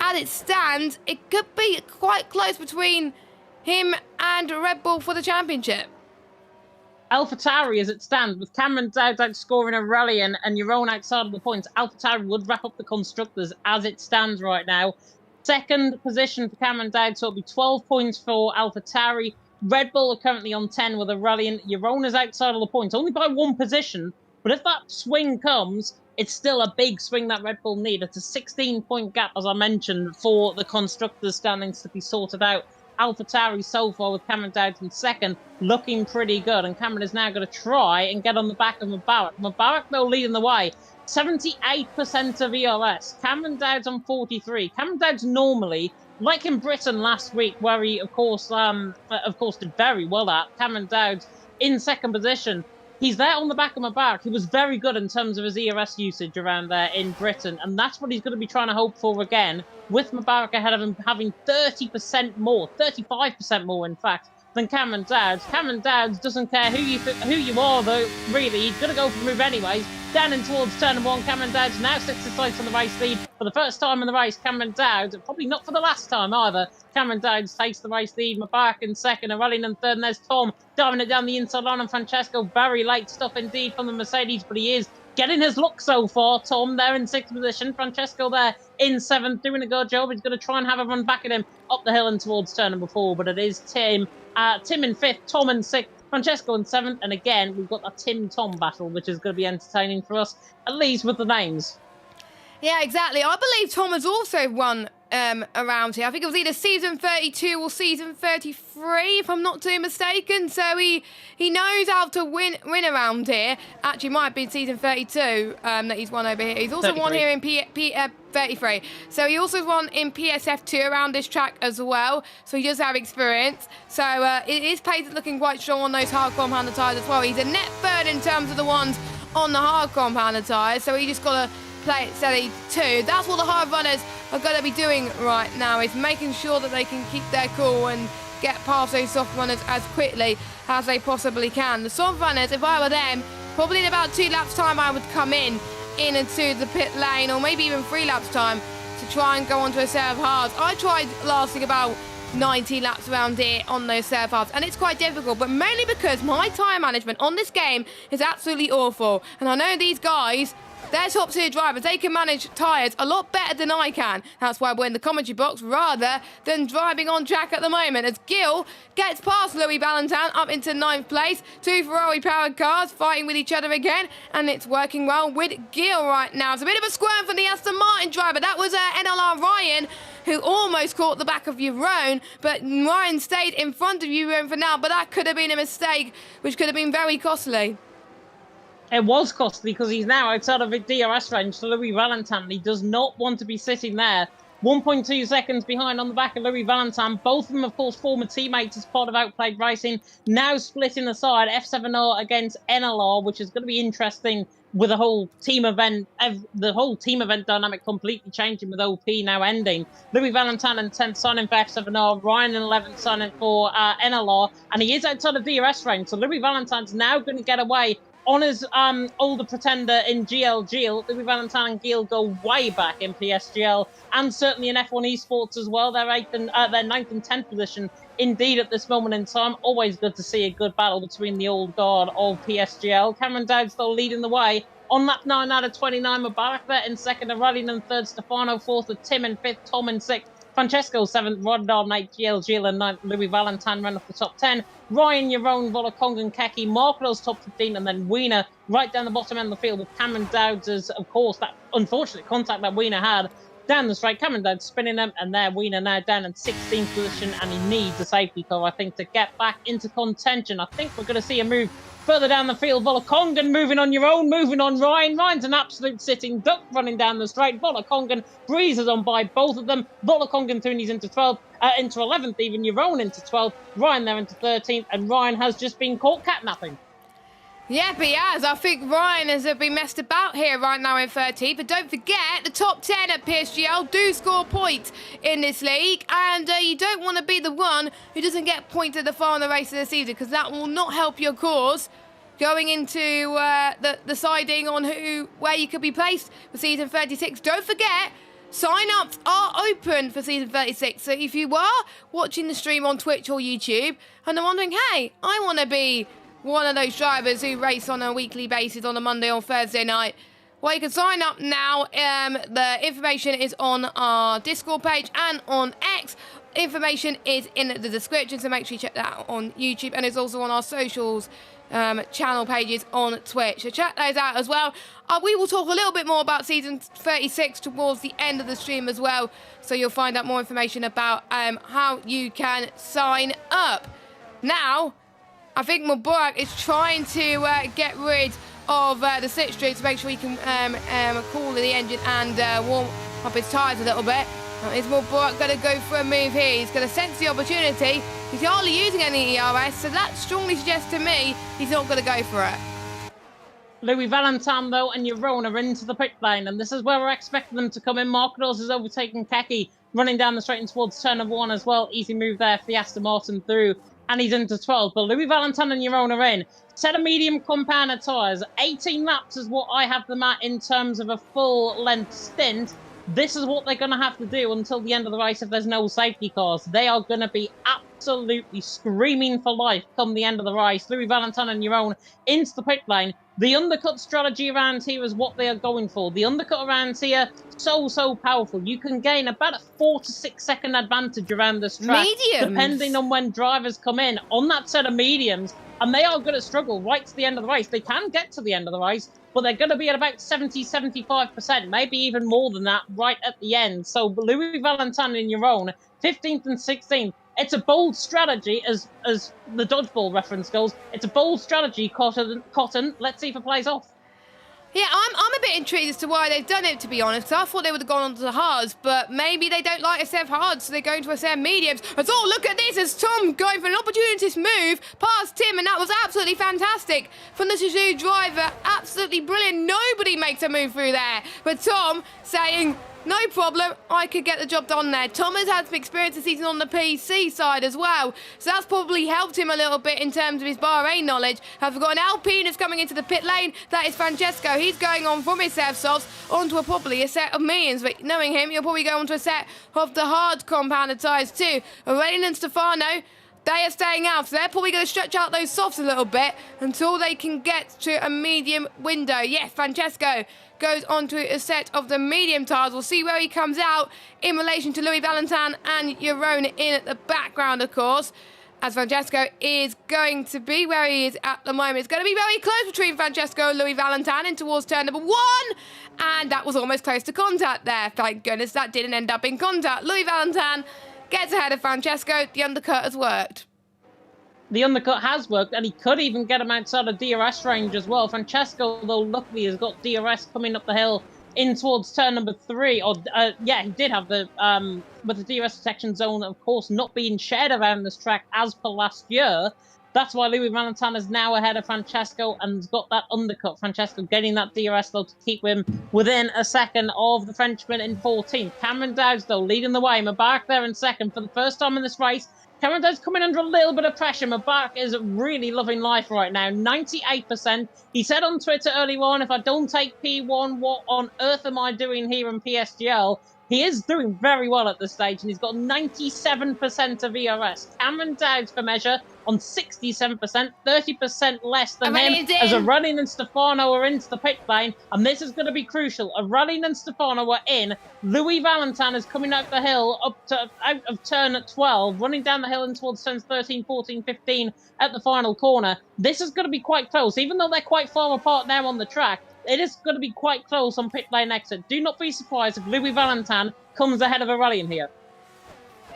as it stands, it could be quite close between him and Red Bull for the championship. AlphaTauri, as it stands, with Cameron Dowd outscoring Aurelian and your own outside of the points, AlphaTauri would wrap up the constructors as it stands right now. 2nd position for Cameron Dowd, so it'll be 12 points for AlphaTauri. Red Bull are currently on 10 with Aurelian. Your own is outside of the points, only by 1 position. But if that swing comes, it's still a big swing that Red Bull need. It's a 16-point gap, as I mentioned, for the constructors' standings to be sorted out. AlphaTauri so far with Cameron Dowd in 2nd, looking pretty good. And Cameron is now going to try and get on the back of Mubarak. Mubarak, though, leading the way. 78% of ERS. Cameron Dowd's on 43. Cameron Dowd's normally, like in Britain last week, where he, of course, did very well at. Cameron Dowd's in 2nd position. He's there on the back of Mubarak. He was very good in terms of his ERS usage around there in Britain, and that's what he's going to be trying to hope for again, with Mubarak ahead of him having 30% more, 35% more, in fact, than Cameron Dowd. Cameron Dowd doesn't care who you are, though, really. He's going to go for the move anyways. down in towards turn 1. Cameron Dowd now sits his sights on the race lead for the first time in the race. Cameron Dowd, probably not for the last time either. Cameron Dowd takes the race lead. Mubarak in second, and rallying in third. And there's Tom diving it down the inside line, and Francesco. Very late stuff indeed from the Mercedes, but he is getting his look so far. Tom there in 6th position. Francesco there in 7th, doing a good job. He's going to try and have a run back at him up the hill and towards turn number 4, but it is Tim. Tim in 5th, Tom in 6th, Francesco in 7th, and again, we've got a Tim-Tom battle, which is going to be entertaining for us, at least with the names. Yeah, exactly. I believe Tom has also won around here. I think it was either season 32 or season 33, if I'm not too mistaken. So he knows how to win around here. Actually, might have been season 32 that he's won over here. He's also 33. Won here in 33. So he also won in PSF2 around this track as well. So he does have experience. So his pace is looking quite strong on those hard compound tyres as well. He's a net third in terms of the ones on the hard compound tyres. So he just got to play it steady too. That's what the hard runners are going to be doing right now, is making sure that they can keep their cool and get past those soft runners as quickly as they possibly can. The soft runners, if I were them, probably in about 2 laps time I would come in into the pit lane, or maybe even 3 laps time, to try and go onto a set of hards. I tried lasting about 90 laps around here on those serve halves, and it's quite difficult, but mainly because my tyre management on this game is absolutely awful. And I know these guys, they're top tier drivers, they can manage tyres a lot better than I can. That's why we're in the commentary box rather than driving on track at the moment, as Gil gets past Louis Valentin up into 9th place. 2 Ferrari powered cars fighting with each other again, and it's working well with Gil right now. It's a bit of a squirm from the Aston Martin driver. That was NLR Ryan, who almost caught the back of Jeroen, but Ryan stayed in front of Jeroen for now, but that could have been a mistake, which could have been very costly. It was costly because he's now outside of a DRS range to Louis Valentin. He does not want to be sitting there. 1.2 seconds behind on the back of Louis Valentin. Both of them, of course, former teammates as part of Outplayed Racing. Now splitting aside, F7R against NLR, which is going to be interesting with the whole team event dynamic completely changing with OP now ending. Louis Valentin in 10th, signing for F7R. Ryan in 11th, signing for NLR. And he is outside of DRS range. So Louis Valentin's now going to get away on his older pretender in GLG. Louis Valentin and Gil go way back in PSGL, and certainly in F1 Esports as well. They're 9th and 10th position indeed at this moment in time. Always good to see a good battle between the old guard of PSGL. Cameron Dowd still leading the way. On lap 9 out of 29, Mubarak there in 2nd, and rallying in 3rd, Stefano 4th, with Tim in 5th, Tom in 6th. Francesco 7th, Rodar 8th, GLG in 9th, Louis Valentin ran off the top 10. Ryan, Jeroen, Volokong and Keki, Marco's top 15, and then Wiener right down the bottom end of the field with Cameron Dowd as, of course, that unfortunate contact that Wiener had down the straight. Cameron Dowd spinning them, and there Wiener now down in 16th position, and he needs a safety car, I think, to get back into contention. I think we're going to see a move further down the field. Volokongan moving on Jeroen, moving on Ryan. Ryan's an absolute sitting duck running down the straight. Volokongan breezes on by both of them. Volokongan turns into 12th, into 11th even. Jeroen into 12th. Ryan there into 13th, and Ryan has just been caught catnapping. Yep, he has. I think Ryan has been messed about here right now in 13th. But don't forget, the top 10 at PSGL do score points in this league. And you don't want to be the one who doesn't get points at the final race of the season, because that will not help your cause going into the deciding on where you could be placed for season 36. Don't forget, sign-ups are open for season 36. So if you are watching the stream on Twitch or YouTube and are wondering, hey, I want to be one of those drivers who race on a weekly basis on a Monday or Thursday night, well, you can sign up now. The information is on our Discord page and on X. Information is in the description, so make sure you check that out on YouTube, and it's also on our socials channel pages on Twitch. So check those out as well. We will talk a little bit more about season 36 towards the end of the stream as well, so you'll find out more information about how you can sign up. Now, I think Mubarak is trying to get rid of the slipstream to make sure he can cool the engine and warm up his tyres a little bit. Is Mubarak going to go for a move here? He's going to sense the opportunity. He's hardly using any ERS, so that strongly suggests to me he's not going to go for it. Louis Valentin, though, and Jeroen are into the pit lane, and this is where we're expecting them to come in. Marcos is overtaking Keki, running down the straight and towards turn of 1 as well. Easy move there for the Aston Martin through and he's into 12. But Louis Valentin and Jeroen are in. Set of medium compounder tyres. 18 laps is what I have them at in terms of a full-length stint. This is what they're going to have to do until the end of the race if there's no safety cars. They are going to be absolutely screaming for life come the end of the race. Louis Valentin and Jeroen into the pit lane. The undercut strategy around here is what they are going for. The undercut around here, so powerful. You can gain about a 4 to 6 second advantage around this track. Mediums. Depending on when drivers come in on that set of mediums. And they are going to struggle right to the end of the race. They can get to the end of the race, but they're going to be at about 70, 75%, maybe even more than that right at the end. So Louis Valentin and Jeroen, 15th and 16th. It's a bold strategy, as the dodgeball reference goes. It's a bold strategy, Cotton. Let's see if it plays off. Yeah, I'm a bit intrigued as to why they've done it, to be honest. I thought they would have gone on to the hards, but maybe they don't like a set of hards, so they're going to a set of mediums. And so, look at this, as Tom going for an opportunist move past Tim, and that was absolutely fantastic from the Suzuki driver. Absolutely brilliant. Nobody makes a move through there. But Tom saying, no problem, I could get the job done there. Tom has had some experience this season on the PC side as well, so that's probably helped him a little bit in terms of his Bahrain knowledge. I've got an Alpine that's coming into the pit lane. That is Francesco. He's going on from his set of softs onto probably a set of mediums, but knowing him, he'll probably go onto a set of the hard compounded tyres too. Aurelian and Stefano, they are staying out, so they're probably going to stretch out those softs a little bit until they can get to a medium window. Yes, Francesco goes onto a set of the medium tyres. We'll see where he comes out in relation to Louis Valentin and Jeroen in at the background, of course, as Francesco is going to be where he is at the moment. It's going to be very close between Francesco and Louis Valentin in towards turn number 1, and that was almost close to contact there. Thank goodness that didn't end up in contact. Louis Valentin gets ahead of Francesco. The undercut has worked. The undercut has worked, and he could even get him outside of DRS range as well. Francesco, though, luckily has got DRS coming up the hill in towards turn number 3. Yeah, he did have the, with the DRS protection zone, of course, not being shared around this track as per last year. That's why Louis Valentin is now ahead of Francesco and has got that undercut. Francesco getting that DRS, though, to keep him within a second of the Frenchman in 14th. Cameron Dowds, though, leading the way. Mubarak there in second for the first time in this race. Cameron Dowds coming under a little bit of pressure. Mubarak is really loving life right now. 98%. He said on Twitter earlier on, if I don't take P1, what on earth am I doing here in PSGL? He is doing very well at this stage, and he's got 97% of ERS. Cameron Dowds, for measure, on 67%, 30% less than him, as Aurelian and Stefano are into the pit lane, and this is going to be crucial. Aurelian and Stefano are in. Louis Valentin is coming up the hill out of turn 12, running down the hill in towards turns 13, 14, 15 at the final corner. This is going to be quite close, even though they're quite far apart now on the track. It is going to be quite close on pit lane exit. Do not be surprised if Louis Valentin comes ahead of Aurelian here.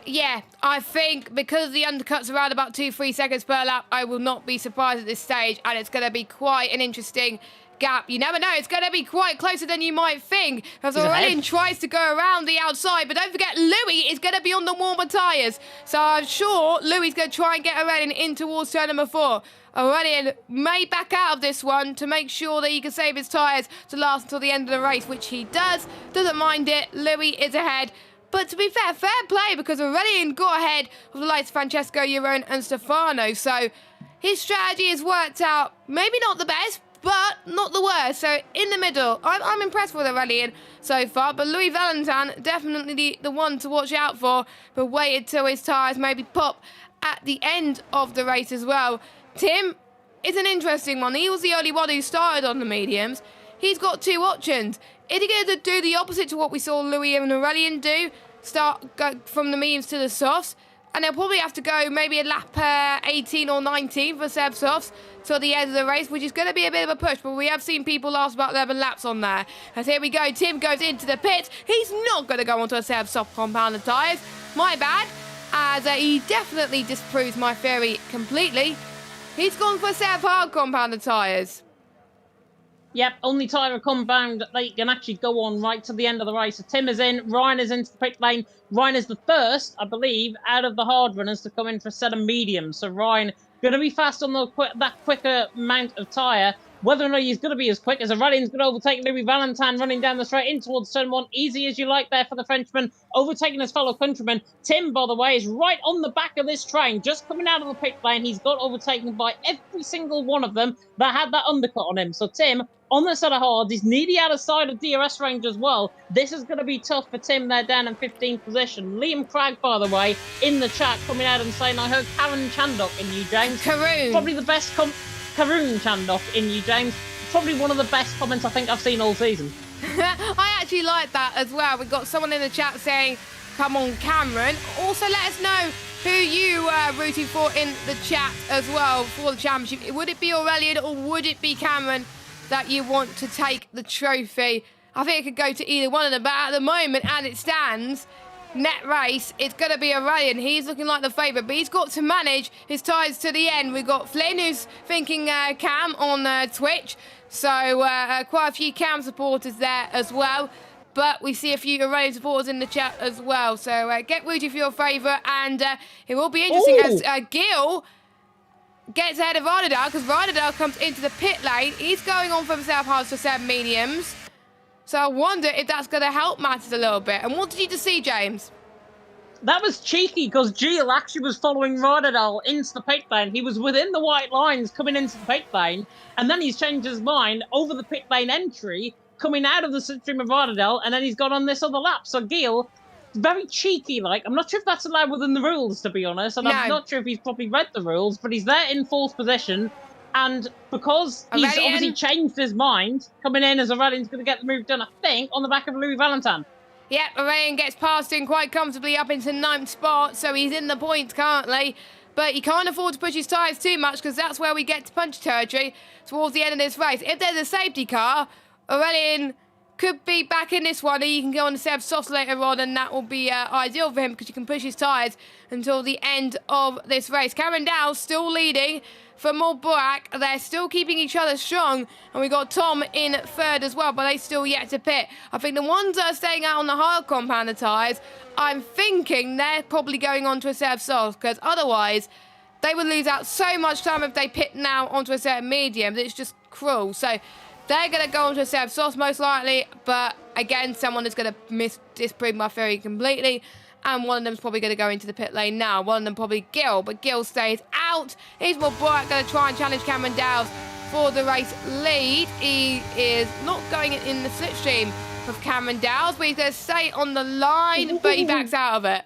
Yeah, I think because the undercut's around about 2-3 seconds per lap, I will not be surprised at this stage, and it's going to be quite an interesting gap. You never know, it's going to be quite closer than you might think, as Aurelian tries to go around the outside, but don't forget Louis is going to be on the warmer tyres, so I'm sure Louis is going to try and get Aurelian in towards turn number 4. Aurelian may back out of this one to make sure that he can save his tyres to last until the end of the race, which he does. Doesn't mind it. Louis is ahead. But to be fair, fair play, because Aurelian got ahead of the likes of Francesco, Jeroen and Stefano. So his strategy has worked out. Maybe not the best, but not the worst. So in the middle, I'm impressed with Aurelian so far. But Louis Valentin, definitely the one to watch out for. But waited till his tyres maybe pop at the end of the race as well. Tim is an interesting one. He was the only one who started on the mediums. He's got 2 options. Is he going to do the opposite to what we saw Louis and Aurelian do? Go from the mediums to the softs. And they'll probably have to go maybe a lap 18 or 19 for Seb softs till the end of the race, which is going to be a bit of a push. But we have seen people last about 11 laps on there. As here we go. Tim goes into the pits. He's not going to go onto a Seb soft compounded tyres. My bad. As he definitely disproves my theory completely. He's gone for a set of hard compounded tyres. Yep, only tyre compound that they can actually go on right to the end of the race. So Tim is in, Ryan is into the pit lane. Ryan is the first, I believe, out of the hard runners to come in for a set of mediums. So Ryan going to be fast on that quicker amount of tyre. Whether or not he's going to be as quick as Aurelian's going to overtake Louis Valentine running down the straight in towards turn 1. Easy as you like there for the Frenchman, overtaking his fellow countryman. Tim, by the way, is right on the back of this train, just coming out of the pit lane. He's got overtaken by every single one of them that had that undercut on him. So Tim, on the set of hards, he's nearly out of sight of DRS range as well. This is going to be tough for Tim there down in 15th position. Liam Cragg, by the way, in the chat coming out and saying, I heard Karen Chandok in you, James. Karoon. Probably the best Karun Chandok in you, James. Probably one of the best comments I think I've seen all season. I actually like that as well. We've got someone in the chat saying, come on, Cameron. Also, let us know who you are rooting for in the chat as well for the championship. Would it be Aurelian or would it be Cameron that you want to take the trophy? I think it could go to either one of them, but at the moment, as it stands, net race, it's going to be Aurelian. He's looking like the favourite, but he's got to manage his ties to the end. We've got Flynn, who's thinking Cam on Twitch, so quite a few Cam supporters there as well. But we see a few Aurelian supporters in the chat as well, so get rooting for your favourite, and it will be interesting as Gil gets ahead of Ryderdale, because Ryderdale comes into the pit lane. He's going on from South Hards to 7 mediums. So I wonder if that's going to help matters a little bit. And what did you just see, James? That was cheeky, because Gil actually was following Ryderdale into the pit lane. He was within the white lines coming into the pit lane, and then he's changed his mind over the pit lane entry, coming out of the slipstream of Ryderdale, and then he's gone on this other lap. So Gil, very cheeky, like. I'm not sure if that's allowed within the rules, to be honest, and No. I'm not sure if he's probably read the rules, but he's there in 4th position. And because he's Aurelian. obviously changed his mind, coming in as Aurelian's going to get the move done, I think, on the back of Louis Valentine. Yep, Aurelian gets past him quite comfortably up into 9th spot, so he's in the points currently. But he can't afford to push his tyres too much, because that's where we get to punch territory towards the end of this race. If there's a safety car, Aurelian could be back in this one, and he can go on to Seb Sauce later on, and that will be ideal for him, because he can push his tyres until the end of this race. Cameron Dow's still leading for Mulburak. They're still keeping each other strong, and we got Tom in 3rd as well, but they still yet to pit. I think the ones that are staying out on the hard compounder tyres, I'm thinking they're probably going on to a set of softs, because otherwise they would lose out so much time if they pit now onto a set of medium. It's just cruel. So they're going to go onto a set of softs most likely, but again, someone is going to disprove my theory completely. And one of them's probably going to go into the pit lane now. One of them probably Gil, but Gil stays out. He's more bright, going to try and challenge Cameron Dowles for the race lead. He is not going in the slipstream of Cameron Dowles, but he's going to stay on the line, but he backs out of it.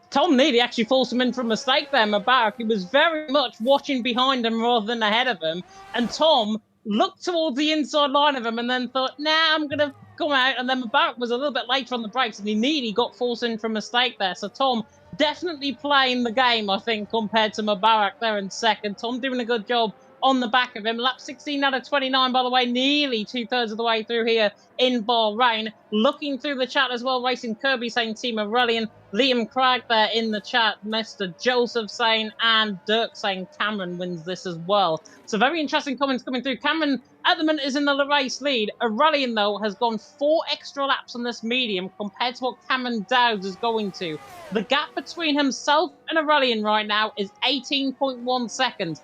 Tom nearly actually forced him in for a mistake there, Mubarak. He was very much watching behind him rather than ahead of him. And Tom looked towards the inside line of him and then thought, nah, I'm going to come out. And then Mubarak was a little bit later on the brakes, and he nearly got forced in for a mistake there. So Tom definitely playing the game, I think, compared to Mubarak there in 2nd. Tom doing a good job on the back of him. Lap 16 out of 29, by the way, nearly 2/3 of the way through here in Bahrain. Looking through the chat as well, Racing Kirby saying Team Aurelian. Liam Cragg there in the chat, Mr. Joseph saying, and Dirk saying Cameron wins this as well. So very interesting comments coming through. Cameron at the minute is in the race lead. Aurelian, though, has gone 4 extra laps on this medium compared to what Cameron Dowds is going to. The gap between himself and Aurelian right now is 18.1 seconds.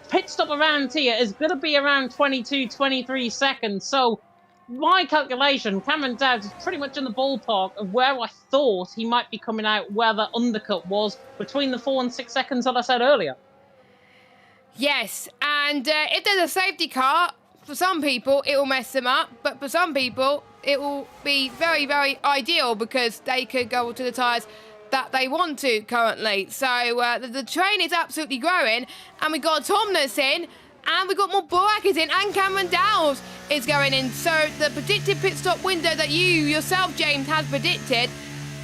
Pit stop around here is going to be around 22, 23 seconds. So my calculation, Cameron Dowds is pretty much in the ballpark of where I thought he might be coming out, where the undercut was between the 4 and 6 seconds that I said earlier. Yes, and if there's a safety car, for some people it will mess them up, but for some people it will be very, very ideal, because they could go to the tyres that they want to currently. So the train is absolutely growing, and we got Tom that's in, and we got more Borak is in, and Cameron Dowles is going in. So the predicted pit stop window that you yourself, James, has predicted,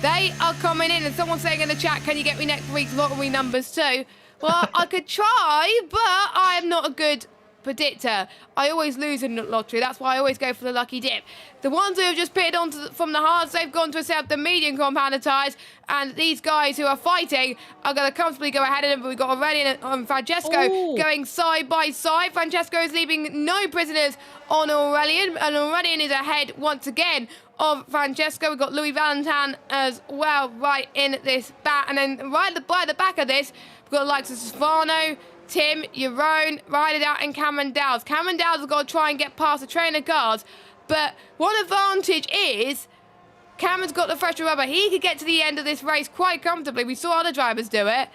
they are coming in. And someone's saying in the chat, can you get me next week's lottery numbers too? Well, I could try, but I am not a good predictor. I always lose in the lottery. That's why I always go for the lucky dip. The ones who have just pitted on from the hards, they've gone to accept the medium compounder tyres, and these guys who are fighting are going to comfortably go ahead of them. But we've got Aurelian and Francesco going side by side. Francesco is leaving no prisoners on Aurelian, and Aurelian is ahead once again of Francesco. We've got Louis Valentine as well right in this bat, and then right by the back of this, we've got the likes of Stefano, Tim, Jeroen, ride it out, and Cameron Dowles. Cameron Dowles has got to try and get past the train of cars, but one advantage is Cameron's got the fresher rubber. He could get to the end of this race quite comfortably. We saw other drivers do it,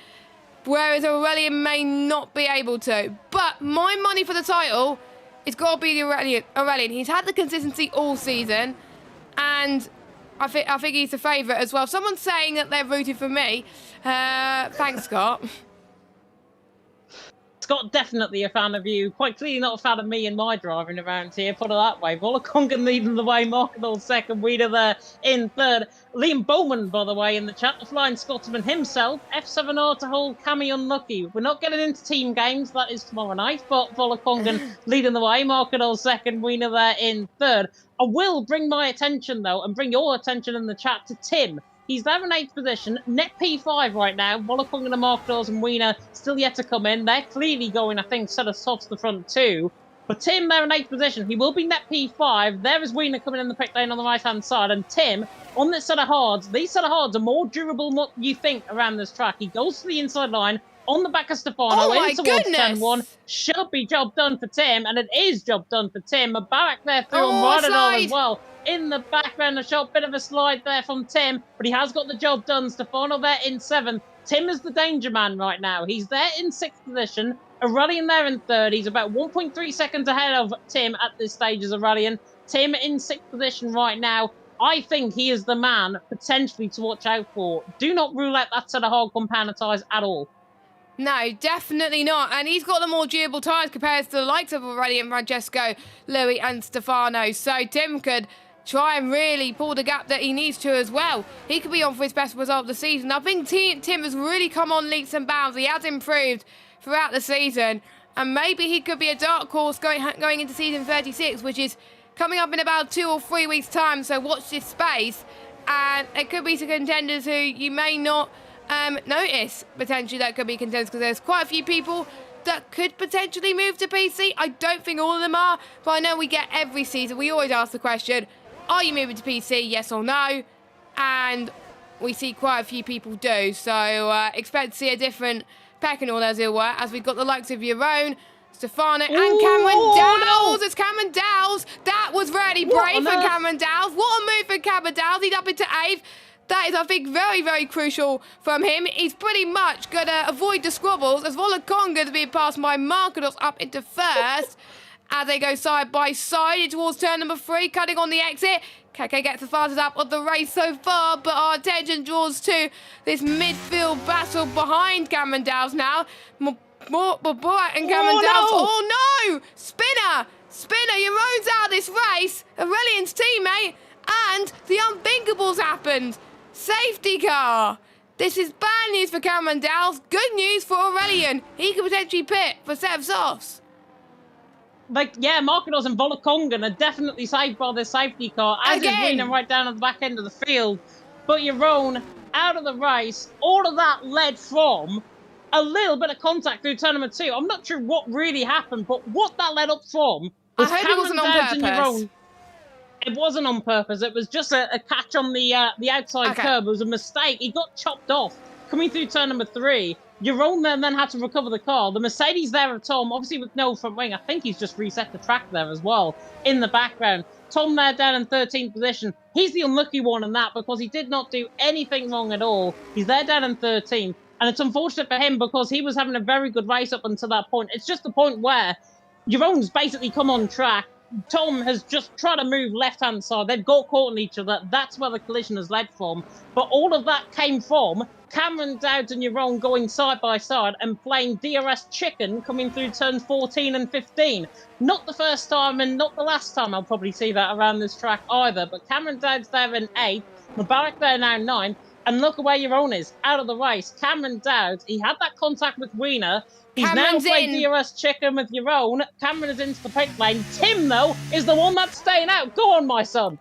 whereas Aurelian may not be able to. But my money for the title, it's got to be Aurelian. He's had the consistency all season, and I think he's the favourite as well. Someone's saying that they're rooting for me. Thanks, Scott. Scott, definitely a fan of you. Quite clearly not a fan of me and my driving around here, put it that way. Volakongan leading the way, Markadal second, Weeder there in third. Liam Bowman, by the way, in the chat, the flying Scotsman himself. F7R to hold, Cammy unlucky. We're not getting into team games, that is tomorrow night, but Volakongan leading the way, Markadal second, Weeder there in third. I will bring my attention, though, and bring your attention in the chat to Tim. He's there in 8th position, net P5 right now. Volakongan and Markadals and Wiener still yet to come in. They're clearly going, I think, set of softs to the front too. But Tim there in 8th position, he will be net P5. There is Wiener coming in the pit lane on the right-hand side. And Tim, on this set of hards, these set of hards are more durable than what you think around this track. He goes to the inside line, on the back of Stefano, in towards 10-1. Should be job done for Tim, and it is job done for Tim. Mubarak there through on right and all as well. In the background, a short bit of a slide there from Tim, but he has got the job done. Stefano there in 7th. Tim is the danger man right now. He's there in 6th position. Aurelian there in 3rd. He's about 1.3 seconds ahead of Tim at this stage as Aurelian. Tim in 6th position right now. I think he is the man potentially to watch out for. Do not rule out that set of hard compound tyres at all. No, definitely not. And he's got the more durable tyres compared to the likes of Aurelian, Francesco, Louis and Stefano. So Tim could try and really pull the gap that he needs to as well. He could be on for his best result of the season. I think Tim has really come on leaps and bounds. He has improved throughout the season. And maybe he could be a dark horse going into season 36, which is coming up in about 2 or 3 weeks' time. So watch this space. And it could be some contenders who you may not notice potentially that could be contenders, because there's quite a few people that could potentially move to PC. I don't think all of them are, but I know we get every season, we always ask the question, are you moving to PC, yes or no? And we see quite a few people do, so expect to see a different pecking order, as it were, as we've got the likes of Jeroen, Stefano and Cameron Dowles. It's Cameron Dowles. That was really brave for Cameron Dowles. What a move for Cameron Dowles. He's up into 8th. That is, I think, very, very crucial from him. He's pretty much going to avoid the squabbles as Volakongan is being passed by Markadals up into 1st as they go side by side towards turn number 3, cutting on the exit. KK gets the fastest up of the race so far, but our attention draws to this midfield battle behind Cameron Dowles now. Borat and Cameron Dowles. Oh no! Spinner! Jeroen's out of this race. Aurelian's teammate. And the unthinkable's happened. Safety car. This is bad news for Cameron Dowles. Good news for Aurelian. He could potentially pit for set of softs. Markadals and Volakongan are definitely saved by the safety car, as is Wiener right down at the back end of the field. But Jeroen out of the race. All of that led from a little bit of contact through turn number 2. I'm not sure what really happened, but what that led up from was I hope it wasn't on purpose. It wasn't on purpose. It was just a catch on the outside curb. It was a mistake. He got chopped off coming through turn number 3. Jeroen then had to recover the car. The Mercedes there of Tom, obviously with no front wing. I think he's just reset the track there as well in the background. Tom there down in 13th position. He's the unlucky one in that because he did not do anything wrong at all. He's there down in 13th. And it's unfortunate for him because he was having a very good race up until that point. It's just the point where Jeroen's basically come on track. Tom has just tried to move left-hand side. They've got caught on each other. That's where the collision has led from. But all of that came from Cameron Dowdes and Jeroen going side by side and playing DRS chicken coming through turns 14 and 15. Not the first time and not the last time I'll probably see that around this track either. But Cameron Dowdes there in 8th. Mubarak there now 9th. And look at where Jeroen is, out of the race. Cameron Dowdes, he had that contact with Wiener. He's Cameron's now played DRS chicken with Jeroen. Cameron is into the pit lane. Tim, though, is the one that's staying out. Go on, my son.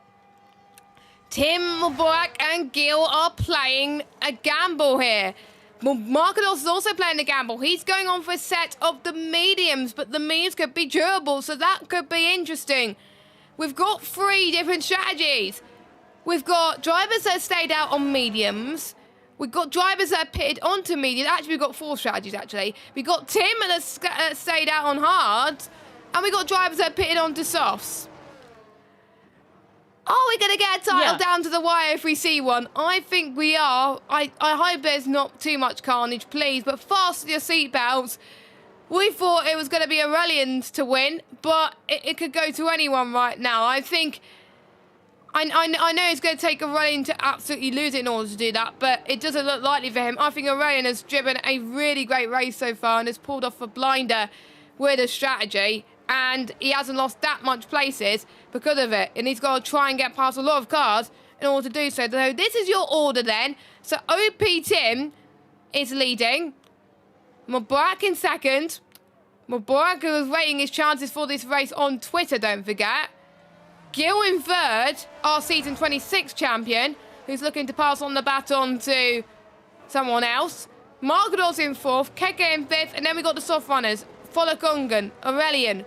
Tim, Mubarak and Gil are playing a gamble here. Markadals is also playing a gamble. He's going on for a set of the mediums, but the mediums could be durable, so that could be interesting. We've got 3 different strategies. We've got drivers that stayed out on mediums. We've got drivers that are pitted onto medium. Actually, we've got 4 strategies, actually. We've got Tim that stayed out on hards. And we've got drivers that are pitted onto softs. Are we going to get a title down to the wire if we see one? I think we are. I hope there's not too much carnage, please. But fasten your seatbelts. We thought it was going to be Aurelian's to win, but it could go to anyone right now. I think... I know it's going to take Aurelian to absolutely lose it in order to do that, but it doesn't look likely for him. I think Aurelian has driven a really great race so far and has pulled off a blinder with a strategy, and he hasn't lost that much places because of it, and he's got to try and get past a lot of cars in order to do so. So this is your order then. So OP Tim is leading. Mubarak in second. Mubarak was rating his chances for this race on Twitter, don't forget. Gil in third, our season 26 champion, who's looking to pass on the baton to someone else. Margados in fourth, Keke in fifth, and then we got the soft runners. Folakungan, Aurelian,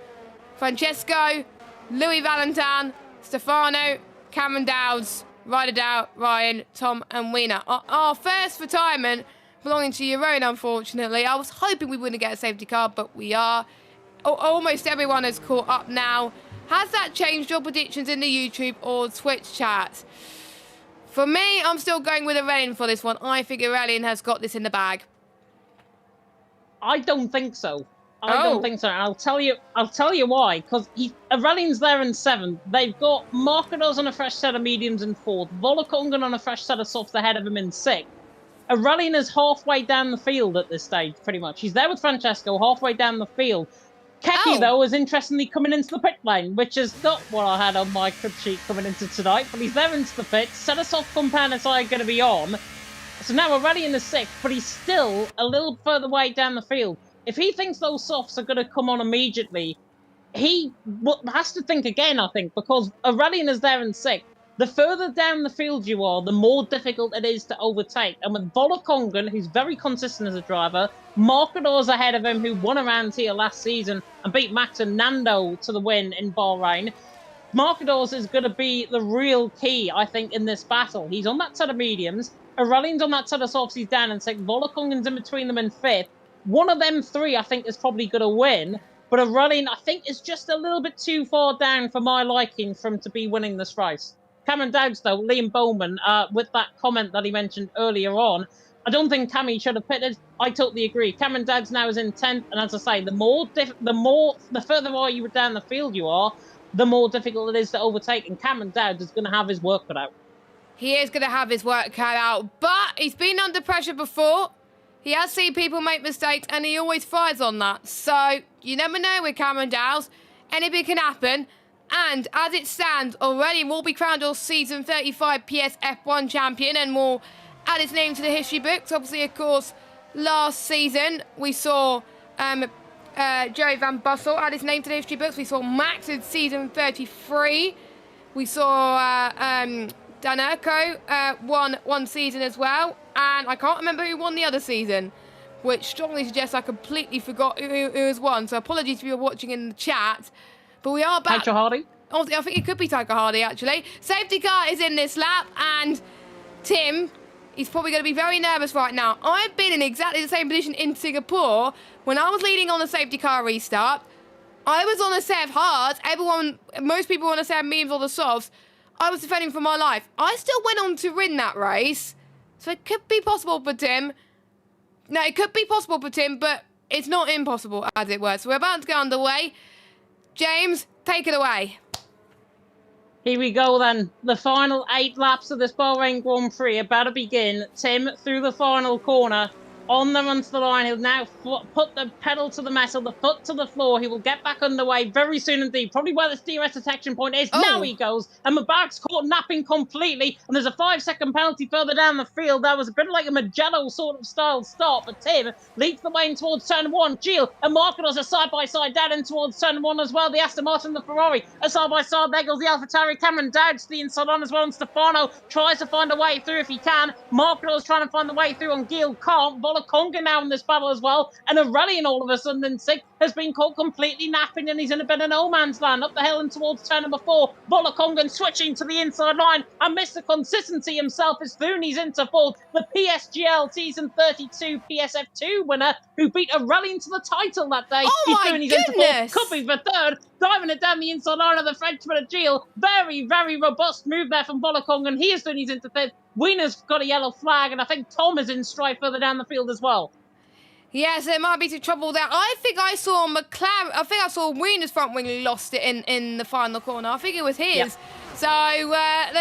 Francesco, Louis Valentin, Stefano, Cameron Dowds, Ryder Dow, Ryan, Tom and Wiener. Our first retirement belonging to Eurone, unfortunately. I was hoping we wouldn't get a safety car, but we are. Almost everyone has caught up now. Has that changed your predictions in the YouTube or Twitch chat? For me, I'm still going with Aurelian for this one. I think Aurelian has got this in the bag. I don't think so. I don't think so. I'll tell you why. Because Aurelian's there in 7th. They've got Marcados on a fresh set of mediums in 4th. Volakongan on a fresh set of softs ahead of him in 6th. Aurelian is halfway down the field at this stage, pretty much. He's there with Francesco, halfway down the field. Keke, though, is interestingly coming into the pit lane, which is not what I had on my crib sheet coming into tonight, but he's there into the pit. Set of soft components are going to be on. So now Aurelian is 6th, but he's still a little further way down the field. If he thinks those softs are going to come on immediately, he has to think again, I think, because Aurelian is there in 6th. The further down the field you are, the more difficult it is to overtake. And with Volakongan, who's very consistent as a driver, Marcados ahead of him, who won around here last season and beat Max and Nando to the win in Bahrain, Marcados is going to be the real key, I think, in this battle. He's on that set of mediums. Aurelian's on that set of softs. He's down in 6th. Volakongan's in between them in 5th. One of them 3, I think, is probably going to win. But Aurelian, I think, is just a little bit too far down for my liking for him to be winning this race. Cameron Dowds, though, Liam Bowman, with that comment that he mentioned earlier on, I don't think Cammy should have pitted. I totally agree. Cameron Dowds now is in 10th, and as I say, the further away you down the field you are, the more difficult it is to overtake, and Cameron Dowds is going to have his work cut out. He is going to have his work cut out, but he's been under pressure before. He has seen people make mistakes, and he always thrives on that. So, you never know with Cameron Dowds. Anything can happen. And as it stands, already will be crowned our season 35 PS F1 champion and will add his name to the history books. Obviously, of course, last season we saw Jerry Van Bussel add his name to the history books. We saw Max in season 33. We saw Dan Urko won one season as well. And I can't remember who won the other season, which strongly suggests I completely forgot who has won. So apologies if you're watching in the chat. But we are back. Taika Hardy? Oh, I think it could be Taika Hardy, actually. Safety car is in this lap, and Tim, he's probably going to be very nervous right now. I've been in exactly the same position in Singapore when I was leading on the safety car restart. I was on a set of hards. Most people were on a set of mediums or the softs. I was defending for my life. I still went on to win that race. So it could be possible for Tim. No, it could be possible for Tim, but it's not impossible, as it were. So we're about to get underway. James, take it away. Here we go then. The final 8 laps of this Bahrain Grand Prix about to begin. Tim through the final corner. On the run to the line. He'll now put the pedal to the metal, the foot to the floor. He will get back underway very soon indeed. Probably where the DRS detection point is. Oh. Now he goes. And Mubarak's caught napping completely. And there's a 5-second penalty further down the field. That was a bit like a Magello sort of style stop. But Tim leads the way in towards turn 1. Gilles and Marcados are side by side down in towards turn 1 as well. The Aston Martin and the Ferrari are side by side. There goes the AlphaTauri. Cameron Dowds to the inside on as well. And Stefano tries to find a way through if he can. Marcados trying to find the way through on Gilles. Can't. Volakonga now in this battle as well. And Aurelian all of a sudden in 6th. has been caught completely napping and he's in a bit of no man's land. Up the hill and towards turn number 4. Volokongan switching to the inside line. And Mr. Consistency himself is Thuni's into 4th. The PSGL Season 32 PSF2 winner who beat Aurelien to the title that day. Oh my Thuni's goodness! into 4th. Could be for 3rd. Diving it down the inside line of the Frenchman Gilles. Very, very robust move there from Volokongan. He is Thuni's into 5th. Wiener's got a yellow flag, and I think Tom is in stride further down the field as well. Yes, there might be some trouble there. I think I saw Wiener's front wing lost it in the final corner. I think it was his. Yep. So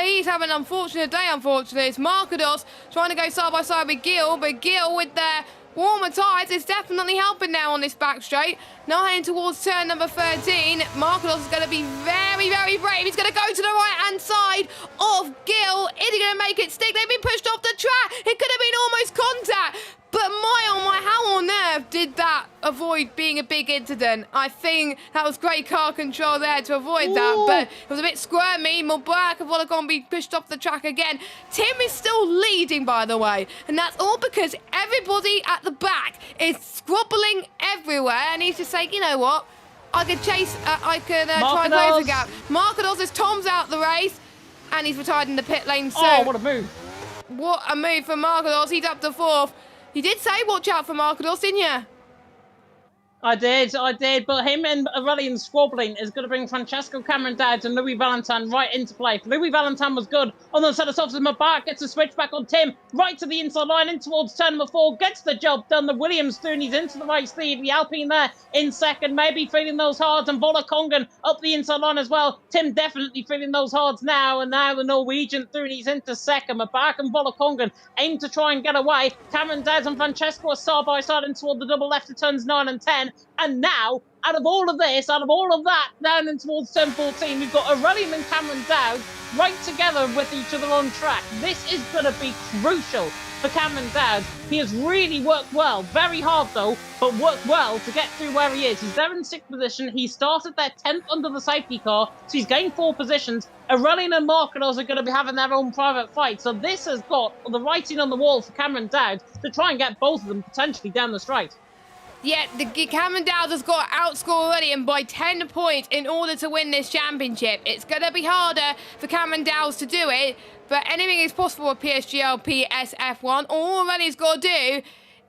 he's having an unfortunate day, unfortunately. It's Markados trying to go side by side with Gil, but Gil with their warmer tyres is definitely helping now on this back straight. Now heading towards turn number 13. Markados is going to be very, very brave. He's going to go to the right-hand side of Gil. Is he going to make it stick? They've been pushed off the track. It could have been almost contact. But oh my, how on earth did that avoid being a big incident? I think that was great car control there to avoid that, but it was a bit squirmy. Mubarak and Volokongan be pushed off the track again. Tim is still leading, by the way, and that's all because everybody at the back is squabbling everywhere, and he's just saying, you know what, I could chase, I could try and close the gap. Markados is Tom's out the race, and he's retired in the pit lane. So, what a move. What a move from Markados. He's up to 4th. You did say watch out for Markados, didn't you? I did, but him and Aurelien squabbling is going to bring Francesco Cameron Dowds and Louis Valentin right into play. Louis Valentin was good on the set of softs, and Mubarak gets a switch back on Tim, right to the inside line, in towards turn number 4, gets the job done. The Williams Thuni's into the race lead, the Alpine there in second, maybe feeling those hards, and Volokongan up the inside line as well. Tim definitely feeling those hards now, and now the Norwegian Thuni's into second. Mubarak and Volokongan aim to try and get away. Cameron Dowds and Francesco are side by side in toward the double left of turns 9 and 10. And now, out of all of this, out of all of that, down in towards turn 14, we've got Aurelien and Cameron Dowd right together with each other on track. This is going to be crucial for Cameron Dowd. He has really worked well, very hard though, but worked well to get through where he is. He's there in 6th position. He started there 10th under the safety car, so he's gained 4 positions. Aurelien and Markados are going to be having their own private fight, so this has got the writing on the wall for Cameron Dowd to try and get both of them potentially down the straight. Yeah, Cameron Dowd has got to outscore Aurelien by 10 points in order to win this championship. It's going to be harder for Cameron Dowd to do it, but anything is possible with PSGL, PSF1. All Aurelien's got to do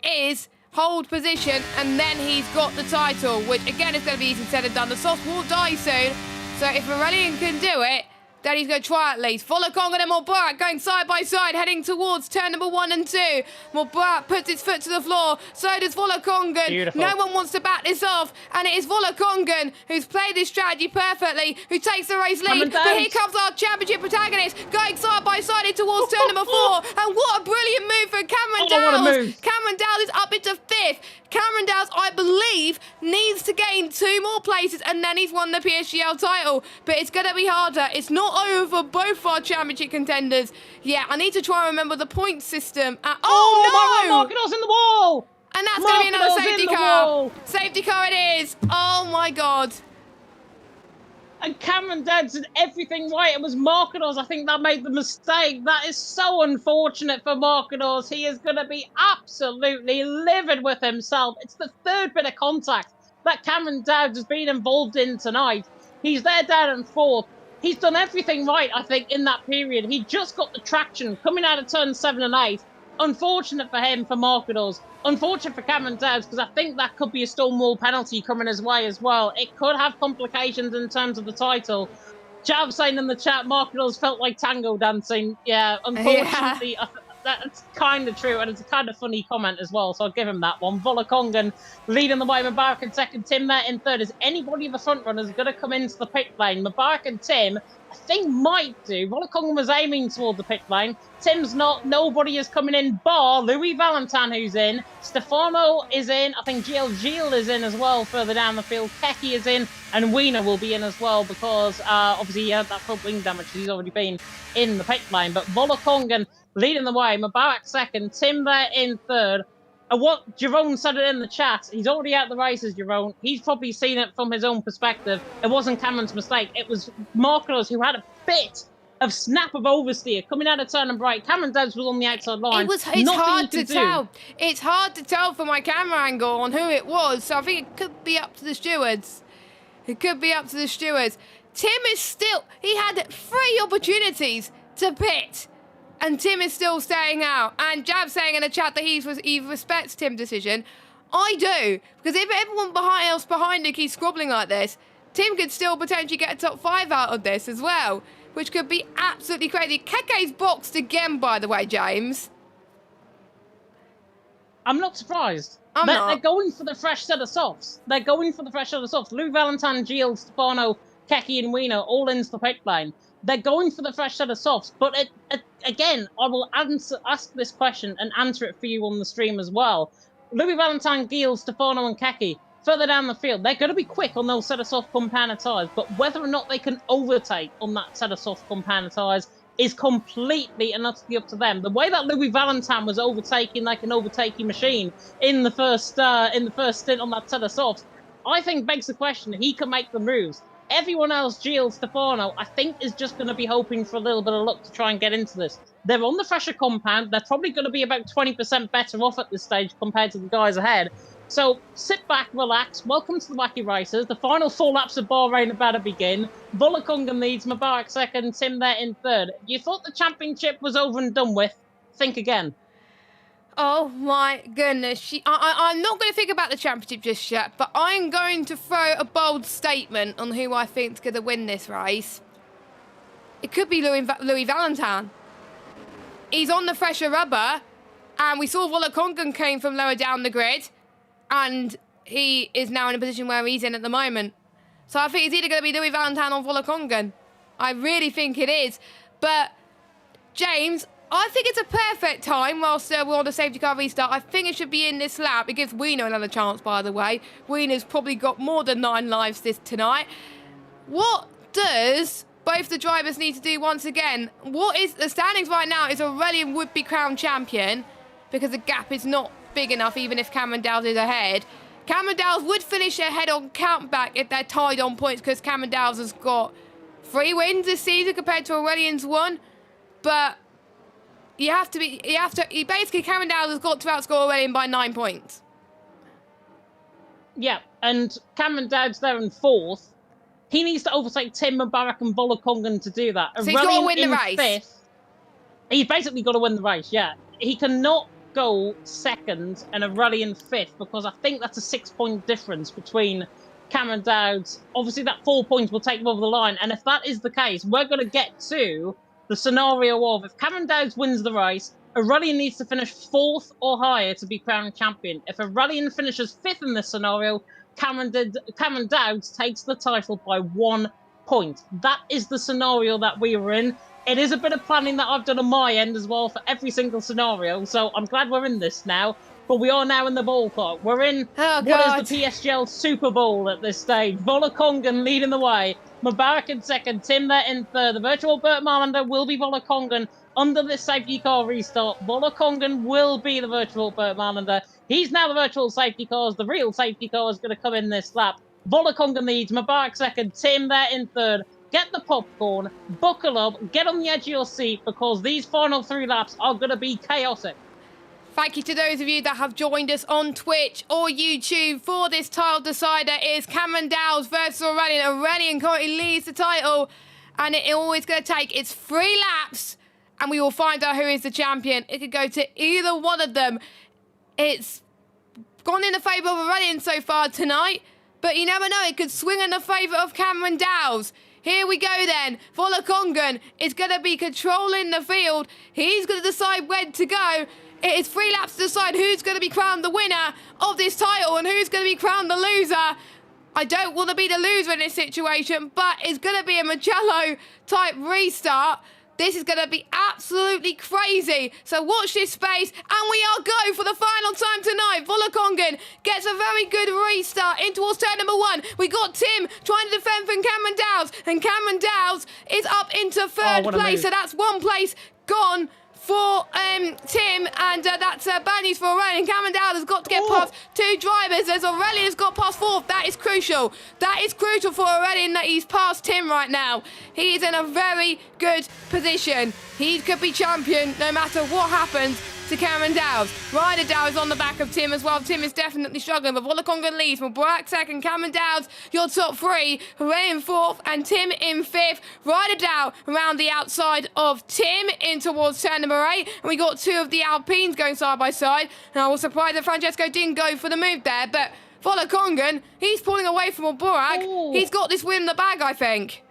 is hold position, and then he's got the title, which again is going to be easy said and done. The sauce will die soon, so if Aurelien can do it, then he's going to try at least. Volokongan and Mubarak going side by side, heading towards turn number 1 and 2. Mubarak puts his foot to the floor. So does Volokongan. Beautiful. No one wants to back this off. And it is Volokongan who's played this strategy perfectly, who takes the race lead. But here comes our championship protagonist, going side by side towards turn number 4. And what a brilliant move from Cameron Dowd. Cameron Dowd is up into 5th. Cameron Dowd, I believe, needs to gain 2 more places, and then he's won the PSGL title. But it's going to be harder. It's not over for both our championship contenders. Yeah, I need to try and remember the point system. Oh no! Markados in the wall! And that's going to be another safety car. Safety car it is. Oh my God. And Cameron Dowd did everything right. It was Markados, I think, that made the mistake. That is so unfortunate for Markados. He is going to be absolutely livid with himself. It's the 3rd bit of contact that Cameron Dowd has been involved in tonight. He's there down in 4th. He's done everything right, I think, in that period. He just got the traction coming out of turns 7 and 8. Unfortunate for him, for Markados. Unfortunate for Cameron Dowd, because I think that could be a Stonewall penalty coming his way as well. It could have complications in terms of the title. Jav saying in the chat, Markados felt like tango dancing. Yeah, unfortunately, yeah. That's kind of true, and it's a kind of funny comment as well, so I'll give him that one. Volokongan leading the way, Mubarak in 2nd, Tim there in 3rd. Is anybody of the front runners going to come into the pit lane? Mubarak and Tim, I think, might do. Volokongan was aiming toward the pit lane. Tim's not. Nobody is coming in, bar Louis Valentin, who's in. Stefano is in. I think Gilles is in as well, further down the field. Keki is in, and Wiener will be in as well, because obviously he had that front wing damage. He's already been in the pit lane. But Volokongan leading the way, Mubarak 2nd, Tim there in 3rd. And what Jerome said it in the chat, he's already out the races, Jerome. He's probably seen it from his own perspective. It wasn't Cameron's mistake. It was Markados who had a bit of snap of oversteer coming out of turn and bright. Cameron Dowds was on the outside line. It's Nothing hard he to could tell. do. It's hard to tell from my camera angle on who it was. So I think it could be up to the stewards. It could be up to the stewards. Tim is still... He had 3 opportunities to pit. And Tim is still staying out. And Jab's saying in the chat that he respects Tim's decision. I do. Because if everyone else behind him keeps squabbling like this, Tim could still potentially get a top 5 out of this as well. Which could be absolutely crazy. Keke's boxed again, by the way, James. I'm not surprised. I'm not. They're going for the fresh set of softs. They're going for the fresh set of softs. Lou Valentine, Gilles, Stefano, Keke and Wiener all into the pit lane. They're going for the fresh set of softs. But again, I will ask this question and answer it for you on the stream as well. Louis Valentine, Gilles, Stefano and Keke, further down the field, they're going to be quick on those set of soft compounder tyres, but whether or not they can overtake on that set of soft compounder tyres is completely and utterly up to them. The way that Louis Valentine was overtaking like an overtaking machine in the first stint on that set of softs, I think begs the question, he can make the moves. Everyone else, Gilles, Stefano, I think is just going to be hoping for a little bit of luck to try and get into this. They're on the fresher compound. They're probably going to be about 20% better off at this stage compared to the guys ahead. So sit back, relax. Welcome to the Wacky Races. The final 4 laps of Bahrain are about to begin. Volakonga leads, Mubarak second, Tim there in third. You thought the championship was over and done with? Think again. Oh my goodness. I'm not going to think about the championship just yet, but I'm going to throw a bold statement on who I think's going to win this race. It could be Louis Valentine. He's on the fresher rubber, and we saw Volakonga came from lower down the grid, and he is now in a position where he's in at the moment. So I think it's either going to be Louis Valentine or Volakonga. I really think it is. But, James, I think it's a perfect time whilst we're on the safety car restart. I think it should be in this lap. It gives Wiener another chance, by the way. Wiener's probably got more than 9 lives tonight. What does both the drivers need to do once again? What is the standings right now is Aurelian would be crowned champion because the gap is not big enough, even if Cameron Dowles is ahead. Cameron Dowles would finish ahead on countback if they're tied on points because Cameron Dowles has got 3 wins this season compared to Aurelian's 1. But basically Cameron Dowles has got to outscore Aurelian by 9 points. Yeah, and Cameron Dowds there in 4th. He needs to overtake Tim, Mubarak and Volakonga to do that. So he's got to win the race. 5th. He's basically got to win the race, yeah. He cannot go 2nd and Aurelian 5th because I think that's a 6-point difference between Cameron Dowds. Obviously, that 4 points will take him over the line. And if that is the case, we're going to get to the scenario of if Cameron Dowds wins the race, Aurelian needs to finish 4th or higher to be crowned champion. If Aurelian finishes 5th in this scenario, Cameron Dowds takes the title by 1 point. That is the scenario that we were in. It is a bit of planning that I've done on my end as well for every single scenario, so I'm glad we're in this now. But we are now in the ballpark. We're in what is the PSGL Super Bowl at this stage. Volakonga leading the way. Mubarak in 2nd, Tim there in 3rd. The virtual Bert Marlander will be Volakonga under this safety car restart. Volakonga will be the virtual Bert Marlander. He's now the virtual safety cars. The real safety car is going to come in this lap. Volakonga leads, Mubarak 2nd, Tim there in 3rd. Get the popcorn, buckle up, get on the edge of your seat because these final 3 laps are going to be chaotic. Thank you to those of you that have joined us on Twitch or YouTube for this title decider. It is Cameron Dowles versus Aurelian. Aurelian currently leads the title, and it always going to take its 3 laps, and we will find out who is the champion. It could go to either one of them. It's gone in the favour of Aurelian so far tonight, but you never know. It could swing in the favour of Cameron Dowles. Here we go then. Volakonga is going to be controlling the field. He's going to decide when to go. It is 3 laps to decide who's going to be crowned the winner of this title and who's going to be crowned the loser. I don't want to be the loser in this situation, but it's going to be a Mugello-type restart. This is going to be absolutely crazy. So watch this space, and we are go for the final time tonight. Volakonga gets a very good restart in towards turn number 1. We got Tim trying to defend from Cameron Dowles, and Cameron Dowles is up into 3rd place. So that's 1 place gone for Tim, and that's bad news for Aurelian. Cameron Dowd has got to get past 2 drivers as Aurelian has got past 4th. That is crucial. That is crucial for Aurelian that he's past Tim right now. He is in a very good position. He could be champion no matter what happens to Cameron Dowd. Ryder Dowd is on the back of Tim as well. Tim is definitely struggling, but Volakonga leads. Mubarak second, Cameron Dowd, your top 3. Hooray in 4th, and Tim in 5th. Ryder Dowd around the outside of Tim in towards turn number 8. And we got 2 of the Alpines going side by side. And I was surprised that Francesco didn't go for the move there, but Volakonga, he's pulling away from Mubarak. He's got this win in the bag, I think.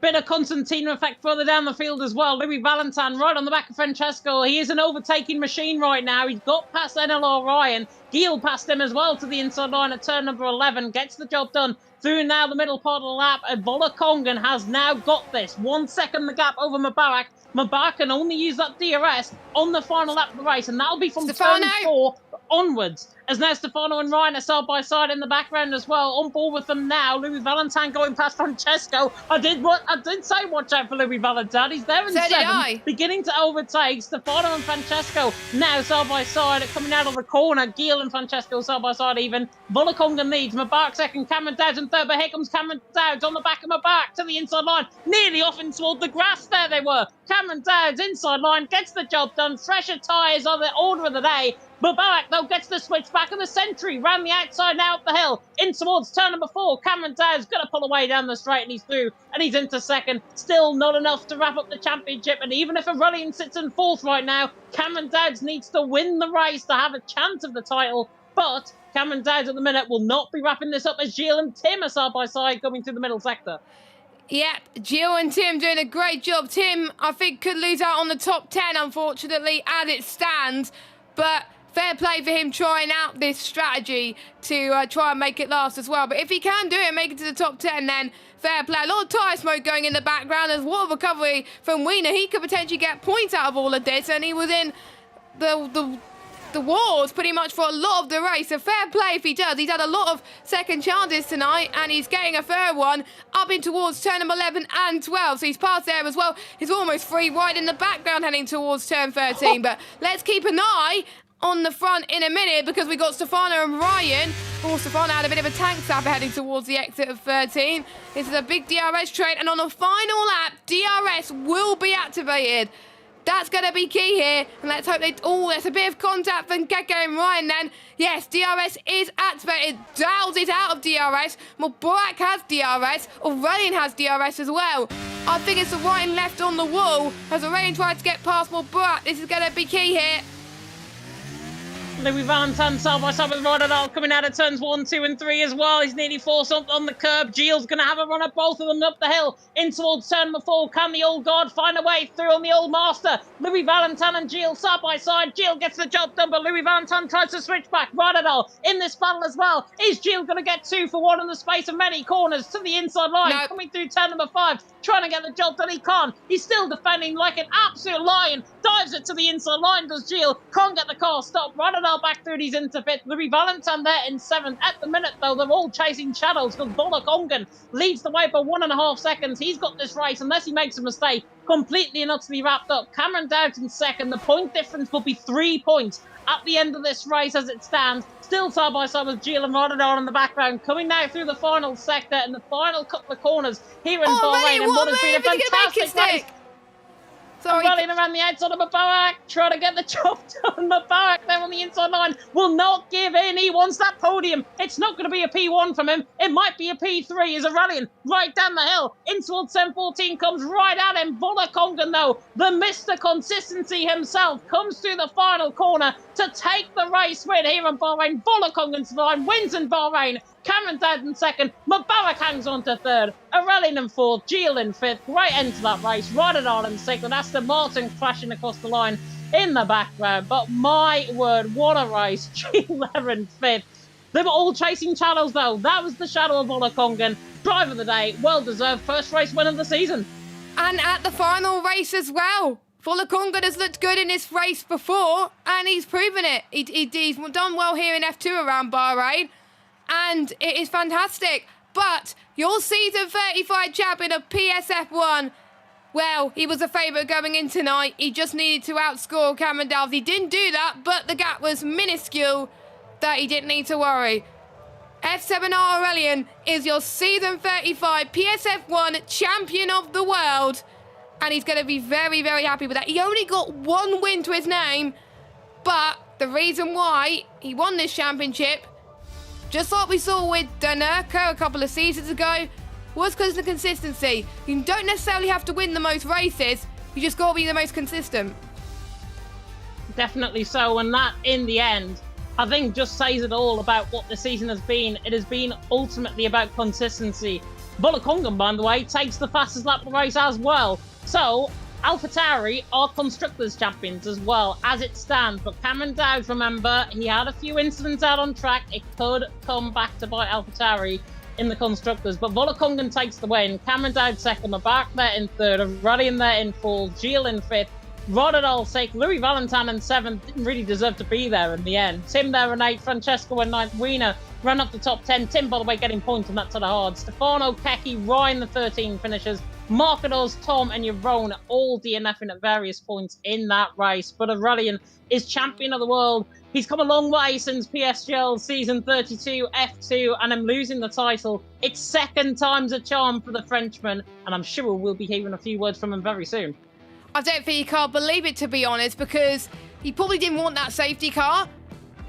Bit of Constantino effect further down the field as well. Louis Valentin right on the back of Francesco. He is an overtaking machine right now. He's got past NLR Ryan. Gil passed him as well to the inside line at turn number 11. Gets the job done through now the middle part of the lap. And Volakonga has now got this. 1 second the gap over Mubarak. Mubarak can only use that DRS on the final lap of the race. And that'll be from turn 4 onwards. As now Stefano and Ryan are side by side in the background as well. On board with them now. Louis Valentin going past Francesco. I did say watch out for Louis Valentin. He's there in 7th, beginning to overtake. Stefano and Francesco now side by side coming out of the corner. Gil and Francesco side by side even. Volakonga leads. Mubarak second. Cameron Dowd in 3rd. But here comes Cameron Dowd on the back of Mubarak to the inside line. Nearly off in toward the grass. There they were. Cameron Dowd's inside line gets the job done. Fresher tyres are the order of the day. Mubarak, though, gets the switch back of the century. Round the outside now up the hill. In towards turn number 4. Cameron Dowd's going to pull away down the straight, and he's through. And he's into 2nd. Still not enough to wrap up the championship. And even if Aurelian sits in 4th right now, Cameron Dowd needs to win the race to have a chance of the title. But Cameron Dowd at the minute will not be wrapping this up as Gilles and Tim are side by side coming through the middle sector. Yep, Gilles and Tim doing a great job. Tim, I think, could lose out on the top 10, unfortunately, as it stands. But fair play for him trying out this strategy to try and make it last as well. But if he can do it and make it to the top 10, then fair play. A lot of tyre smoke going in the background. There's water recovery from Wiener. He could potentially get points out of all of this, and he was in the wars pretty much for a lot of the race. So fair play if he does. He's had a lot of second chances tonight, and he's getting a fair one up in towards turn number 11 and 12. So he's passed there as well. He's almost free right in the background heading towards turn 13. But let's keep an eye on the front in a minute, because we got Stefano and Ryan. Stefano had a bit of a tank sapper heading towards the exit of 13. This is a big DRS trade, and on the final lap, DRS will be activated. That's going to be key here, and let's hope they... Oh, there's a bit of contact from Keke and Ryan then. Yes, DRS is activated. Dowd is out of DRS. Mubarak has DRS. Aurelian has DRS as well. I think it's the right and left on the wall as Aurelian tried to get past Mubarak. This is going to be key here. Louis Valentin side by side with Rodadal coming out of turns 1, 2 and 3 as well. He's nearly forced up on the curb. Gilles going to have a run at both of them up the hill in towards turn number 4. Can the old god find a way through on the old master? Louis Valentin and Gilles side by side. Gilles gets the job done, but Louis Valentin tries to switch back. Rodadal in this battle as well. Is Gilles going to get 2 for 1 in the space of many corners to the inside line? No. Coming through turn number 5, trying to get the job done. He can't. He's still defending like an absolute lion. Dives it to the inside line, does Gilles. Can't get the car stopped. Rodadal back through. He's into 5th. Louis Valentin there in 7th. At the minute, though, they're all chasing shadows because Volakonga leads the way by 1.5 seconds. He's got this race, unless he makes a mistake, completely and utterly wrapped up. Cameron Dowd in 2nd. The point difference will be 3 points at the end of this race as it stands. Still side by side with Gilles and Rodadal in the background, coming now through the final sector and the final couple of corners here in Bahrain. And what has been a fantastic race. Running around the outside of Mubarak, trying to get the job done. Mubarak there on the inside line will not give in. He wants that podium. It's not going to be a P1 from him. It might be a P3 as Aurelian right down the hill. In towards 714 comes right at him. Volakonga, though, the Mr. Consistency himself, comes through the final corner to take the race win here in Bahrain. Volakonga's line wins in Bahrain. Cameron Dowd in 2nd. Mubarak hangs on to 3rd. Aurelian in 4th. Gilles in 5th. Great end to that race. Rodadal in 6th. Aston Martin crashing across the line in the background. But my word, what a race. Gilles there in 5th. They were all chasing shadows, though. That was the shadow of Volakonga. Driver of the day. Well-deserved first race win of the season. And at the final race as well. Volakonga has looked good in this race before, and he's proven it. He's done well here in F2 around Bahrain. And it is fantastic. But your season 35 champion of PSF1 Well, he was a favourite going in tonight. He just needed to outscore Cameron Dowles. He didn't do that, but the gap was minuscule that he didn't need to worry. F7R Aurelian is your season 35 PSF1 champion of the world. And he's going to be very, very happy with that. He only got one win to his name, but the reason why he won this championship, just like we saw with Danerko a couple of seasons ago, was because of the consistency. You don't necessarily have to win the most races, you just got to be the most consistent. Definitely so, and that, in the end, I think just says it all about what the season has been. It has been ultimately about consistency. Volakongan, by the way, takes the fastest lap of the race as well. So, AlphaTauri are Constructors champions as well, as it stands. But Cameron Dowd, remember, he had a few incidents out on track. It could come back to bite AlphaTauri in the Constructors. But Volakongan takes the win. Cameron Dowd second, Mabak there in third, Aurelian there in fourth, Gilles in fifth, Rodadal sixth, Louis Valentin in seventh. Didn't really deserve to be there in the end. Tim there in eighth, Francesco in ninth, Wiener ran up the top 10. Tim, by the way, getting points on that sort of hard. Stefano, Keki, Ryan, the 13 finishers. Marcados, Tom, and Yaron all DNFing at various points in that race. But Aurelian is champion of the world. He's come a long way since PSGL season 32 F2, and I'm losing the title. It's second time's a charm for the Frenchman, and I'm sure we'll be hearing a few words from him very soon. I don't think he can't believe it, to be honest, because he probably didn't want that safety car.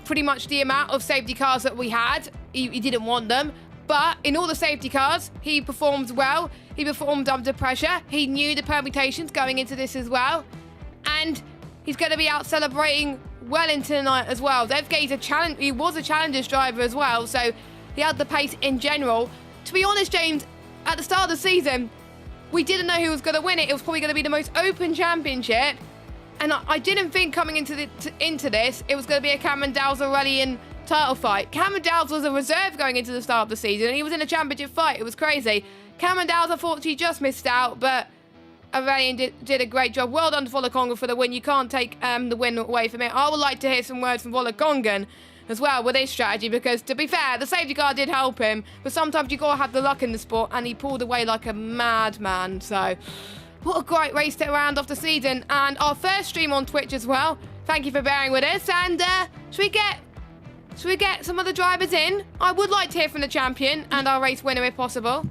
Pretty much the amount of safety cars that we had, he didn't want them. But in all the safety cars, he performed well. He performed under pressure. He knew the permutations going into this as well. And he's going to be out celebrating well into the night as well. Don't forget, he was a Challengers driver as well, so he had the pace in general. To be honest, James, at the start of the season, we didn't know who was going to win it. It was probably going to be the most open championship. And I didn't think coming into this, it was going to be a Cameron Dowles Aurelian title fight. Cameron Dowles was a reserve going into the start of the season, and he was in a championship fight. It was crazy. Cameron Dowles, unfortunately, just missed out, but Aurelian did a great job. Well done to Volakongan for the win. You can't take the win away from it. I would like to hear some words from Volakongan as well with his strategy, because, to be fair, the safety car did help him, but sometimes you got to have the luck in the sport, and he pulled away like a madman. So, what a great race to round off the season, and our first stream on Twitch as well. Thank you for bearing with us, and should we get some of the drivers in? I would like to hear from the champion and our race winner if possible.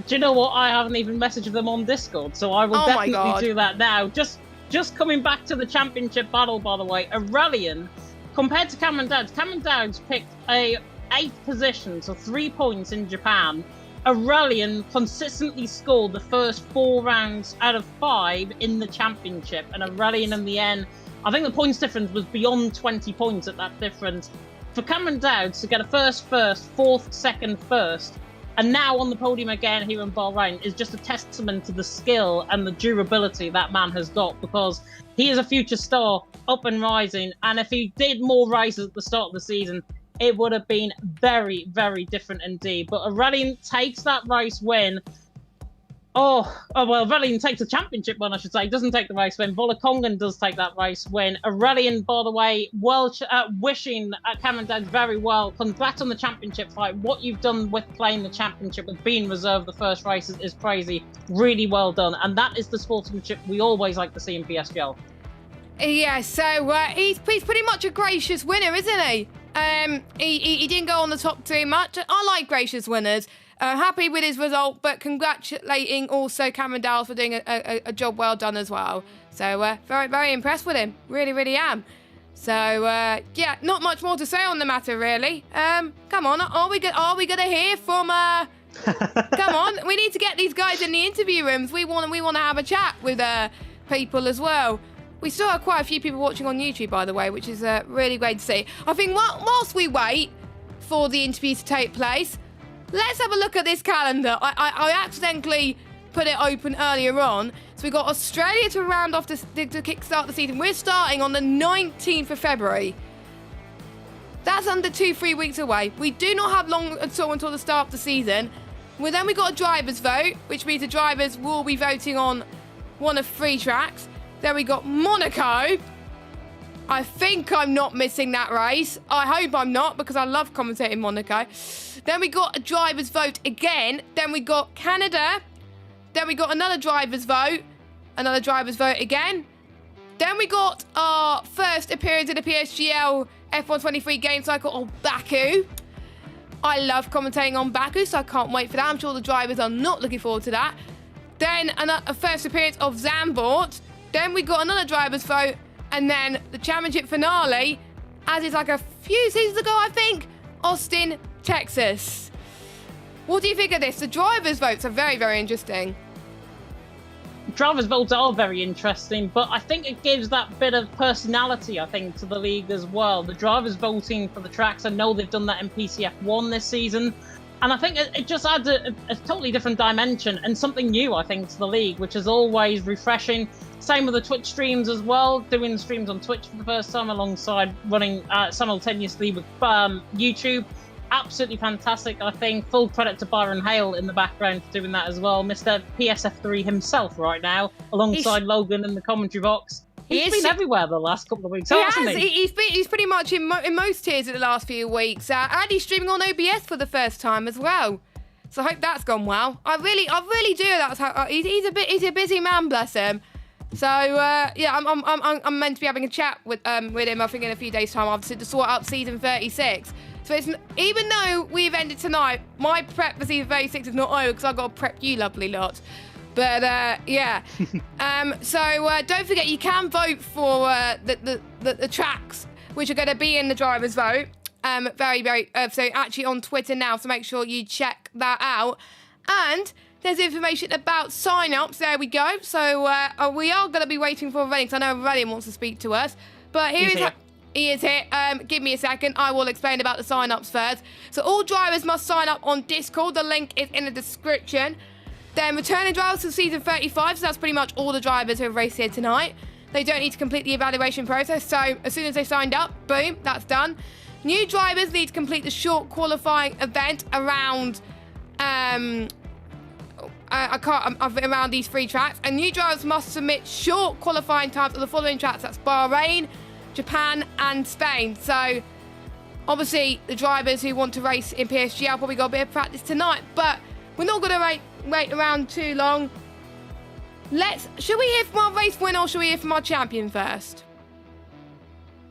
Do you know what? I haven't even messaged them on Discord, so I will definitely do that now. Just coming back to the championship battle, by the way, Aurelian, compared to Cameron Dowd's picked a 8th position, so 3 points in Japan. Aurelian consistently scored the first 4 rounds out of 5 in the championship, and Aurelian in the end, I think the points difference was beyond 20 points at that difference. For Cameron Dowd to get a first, fourth, second, first, and now on the podium again here in Bahrain is just a testament to the skill and the durability that man has got, because he is a future star, up and rising, and if he did more races at the start of the season, it would have been very, very different indeed. But Aurelian takes that race win. Well, Aurelian takes the championship win, I should say. He doesn't take the race win. Volakongan does take that race win. Aurelian, by the way, wishing Cameron Dowd very well. Congrats on the championship fight. What you've done with playing the championship, with being reserved the first race, is crazy. Really well done. And that is the sportsmanship we always like to see in PSGL. Yeah, so he's pretty much a gracious winner, isn't he? He didn't go on the top too much. I like gracious winners. Happy with his result, but congratulating also Cameron Dowles for doing a job well done as well. So very, very impressed with him. Really, really am. So yeah, not much more to say on the matter, really. Come on, are we gonna hear from? Come on, we need to get these guys in the interview rooms. We want to have a chat with people as well. We still have quite a few people watching on YouTube, by the way, which is really great to see. I think whilst we wait for the interview to take place, let's have a look at this calendar. I accidentally put it open earlier on. So we've got Australia to round off to kickstart the season. We're starting on the 19th of February. That's under 2-3 weeks away. We do not have long at all until the start of the season. Well, then we've got a driver's vote, which means the drivers will be voting on one of 3 tracks. Then we got Monaco. I think I'm not missing that race. I hope I'm not, because I love commentating Monaco. Then we got a driver's vote again. Then we got Canada. Then we got another driver's vote again. Then we got our first appearance in the PSGL F123 game cycle of Baku. I love commentating on Baku, so I can't wait for that. I'm sure the drivers are not looking forward to that. Then a first appearance of Zandvoort. Then we got another driver's vote. And then the championship finale, as is like a few seasons ago, I think, Austin, Texas. What do you think of this? The drivers' votes are very, very interesting. Drivers' votes are very interesting, but I think it gives that bit of personality, I think, to the league as well. The drivers voting for the tracks, I know they've done that in PCF1 this season, and I think it just adds a totally different dimension and something new, I think, to the league, which is always refreshing. Same with the Twitch streams as well, doing streams on Twitch for the first time alongside running simultaneously with YouTube. Absolutely fantastic, I think. Full credit to Byron Hale in the background for doing that as well. Mr. PSF3 himself right now, alongside Logan in the commentary box. He's been everywhere the last couple of weeks, hasn't he? He's pretty much in most tiers in the last few weeks. And he's streaming on OBS for the first time as well. So I hope that's gone well. I really do. That's how he's a busy man, bless him. So yeah, I'm meant to be having a chat with him. I think in a few days' time, obviously, to sort out season 36. So even though we've ended tonight, my prep for season 36 is not over because I've got to prep you lovely lot. But yeah, so don't forget you can vote for the tracks which are going to be in the driver's vote. So actually on Twitter now, so make sure you check that out. And there's information about sign-ups. There we go. So we are going to be waiting for Redding, because I know Redding wants to speak to us. But he is here. Give me a second. I will explain about the sign-ups first. So all drivers must sign up on Discord. The link is in the description. Then returning drivers to season 35. So that's pretty much all the drivers who have raced here tonight. They don't need to complete the evaluation process. So as soon as they signed up, boom, that's done. New drivers need to complete the short qualifying event around around these 3 tracks. And new drivers must submit short qualifying times of the following tracks. That's Bahrain, Japan and Spain. So obviously the drivers who want to race in PSGL probably got a bit of practice tonight, but we're not going to wait around too long. Should we hear from our race winner or should we hear from our champion first?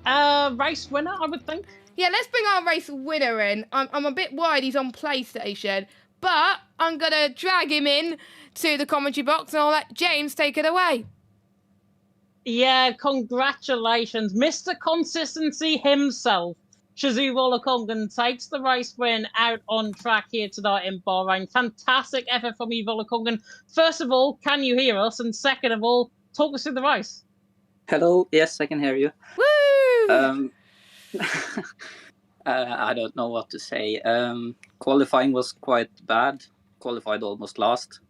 Race winner, I would think. Yeah, let's bring our race winner in. I'm a bit worried he's on PlayStation, but I'm going to drag him in to the commentary box and I'll let James take it away. Yeah, congratulations. Mr. Consistency himself. Shazoo Volakongan takes the race win out on track here tonight in Bahrain. Fantastic effort from you, Volakongan. First of all, can you hear us? And second of all, talk us through the race. Hello, yes, I can hear you. Woo! I don't know what to say. Qualifying was quite bad. Qualified almost last.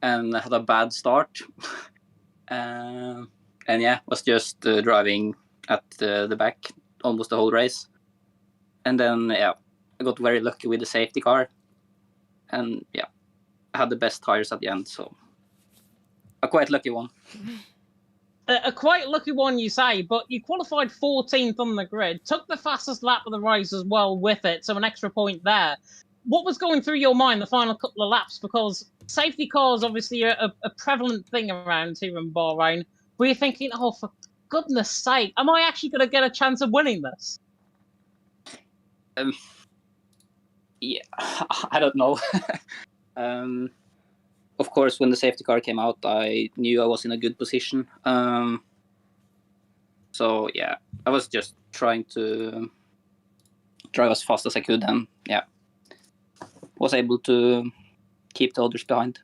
And had a bad start. And yeah, was just driving at the back almost the whole race. And then, yeah, I got very lucky with the safety car. And yeah, I had the best tires at the end, so a quite lucky one. A quite lucky one, you say, but you qualified 14th on the grid, took the fastest lap of the race as well with it, so an extra point there. What was going through your mind the final couple of laps? Because safety cars obviously are a prevalent thing around here in Bahrain. Were you thinking, oh, for goodness sake, am I actually going to get a chance of winning this? Yeah, I don't know. Of course, when the safety car came out, I knew I was in a good position. So yeah, I was just trying to drive as fast as I could, and yeah, was able to keep the others behind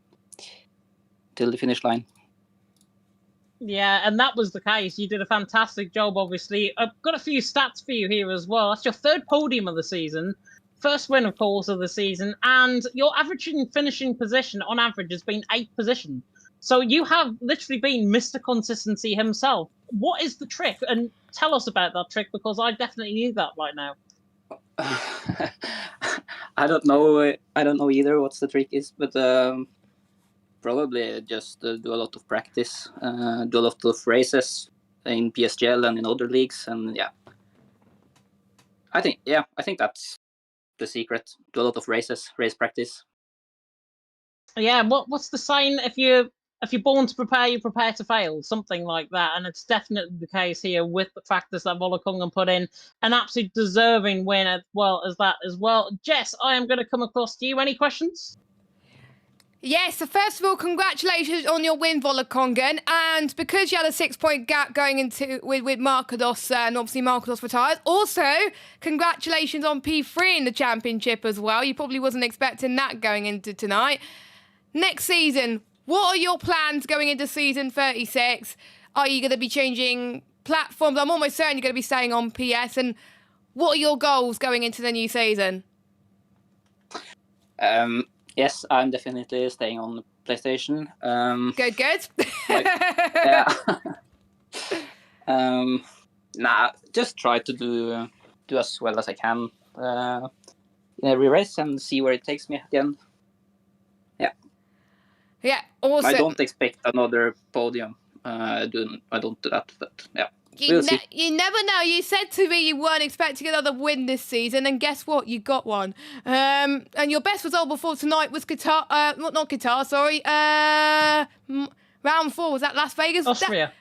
till the finish line. Yeah, and that was the case. You did a fantastic job, obviously. I've got a few stats for you here as well. That's your 3rd podium of the season. First win, of course, of the season. And your averaging finishing position, on average, has been 8th position. So you have literally been Mr. Consistency himself. What is the trick? And tell us about that trick, because I definitely need that right now. I don't know. I don't know either what's the trick is, but probably just do a lot of practice, do a lot of races in PSGL and in other leagues, and yeah, I think that's the secret. Do a lot of races, race practice. Yeah, what's the saying? If you're born to prepare, you prepare to fail, something like that. And it's definitely the case here with the factors that Volakongan put in. An absolute deserving win as well as that as well. Jess, I am going to come across to you. Any questions? Yes, so first of all, congratulations on your win, Volakongan. And because you had a 6-point gap going into with Markados, and obviously Markados retired, also congratulations on P3 in the championship as well. You probably wasn't expecting that going into tonight. Next season, what are your plans going into season 36? Are you going to be changing platforms? I'm almost certain you're going to be staying on PS. And what are your goals going into the new season? Yes, I'm definitely staying on PlayStation. Good. Yeah. Just try to do as well as I can in every race and see where it takes me at the end. Yeah, awesome. I don't expect another podium. I don't do that, but yeah. We'll see. You never know. You said to me you weren't expecting another win this season, and guess what? You got one. And your best result before tonight was not Qatar, sorry. Round 4, was that Las Vegas? Austria.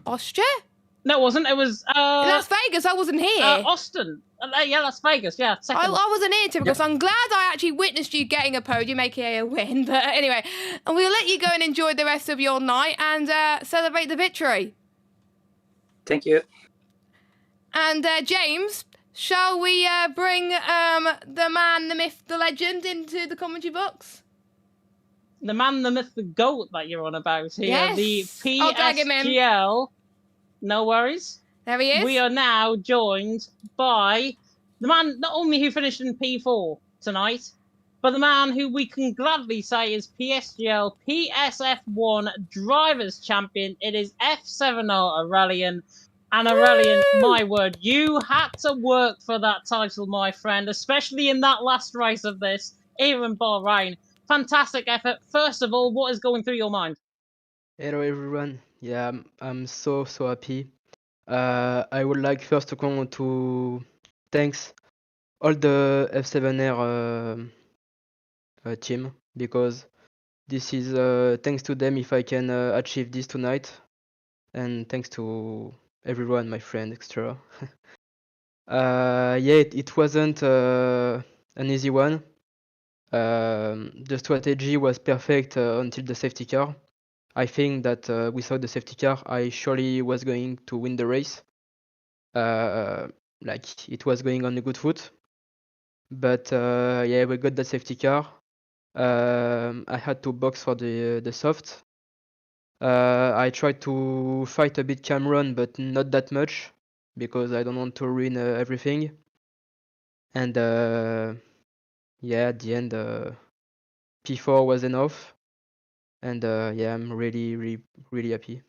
Austria? No, it wasn't. It was Las Vegas. I wasn't here. Austin. Yeah, Las Vegas. Yeah, second. I wasn't here, typical. So I'm glad I actually witnessed you getting a podium, aka a win. But anyway, and we'll let you go and enjoy the rest of your night and celebrate the victory. Thank you. And James, shall we bring the man, the myth, the legend into the commentary box? The man, the myth, the GOAT that you're on about here. Yes. The I'll drag him in. PSGL. No worries. There he is. We are now joined by the man not only who finished in P4 tonight, but the man who we can gladly say is PSGL PSF1 Drivers Champion. It is F7R Aurelian. And Aurelian, my word, you had to work for that title, my friend, especially in that last race of this, here in Bahrain. Fantastic effort. First of all, what is going through your mind? Hello everyone. Yeah, I'm so happy. I would like first to thanks all the F7R team, because this is thanks to them if I can achieve this tonight, and thanks to everyone, my friend, etc. It wasn't an easy one. The strategy was perfect until the safety car. I think that without the safety car, I surely was going to win the race. Like it was going on a good foot. But we got the safety car. I had to box for the soft. I tried to fight a bit Cameron, but not that much, because I don't want to ruin everything. And at the end, P4 was enough. And I'm really happy.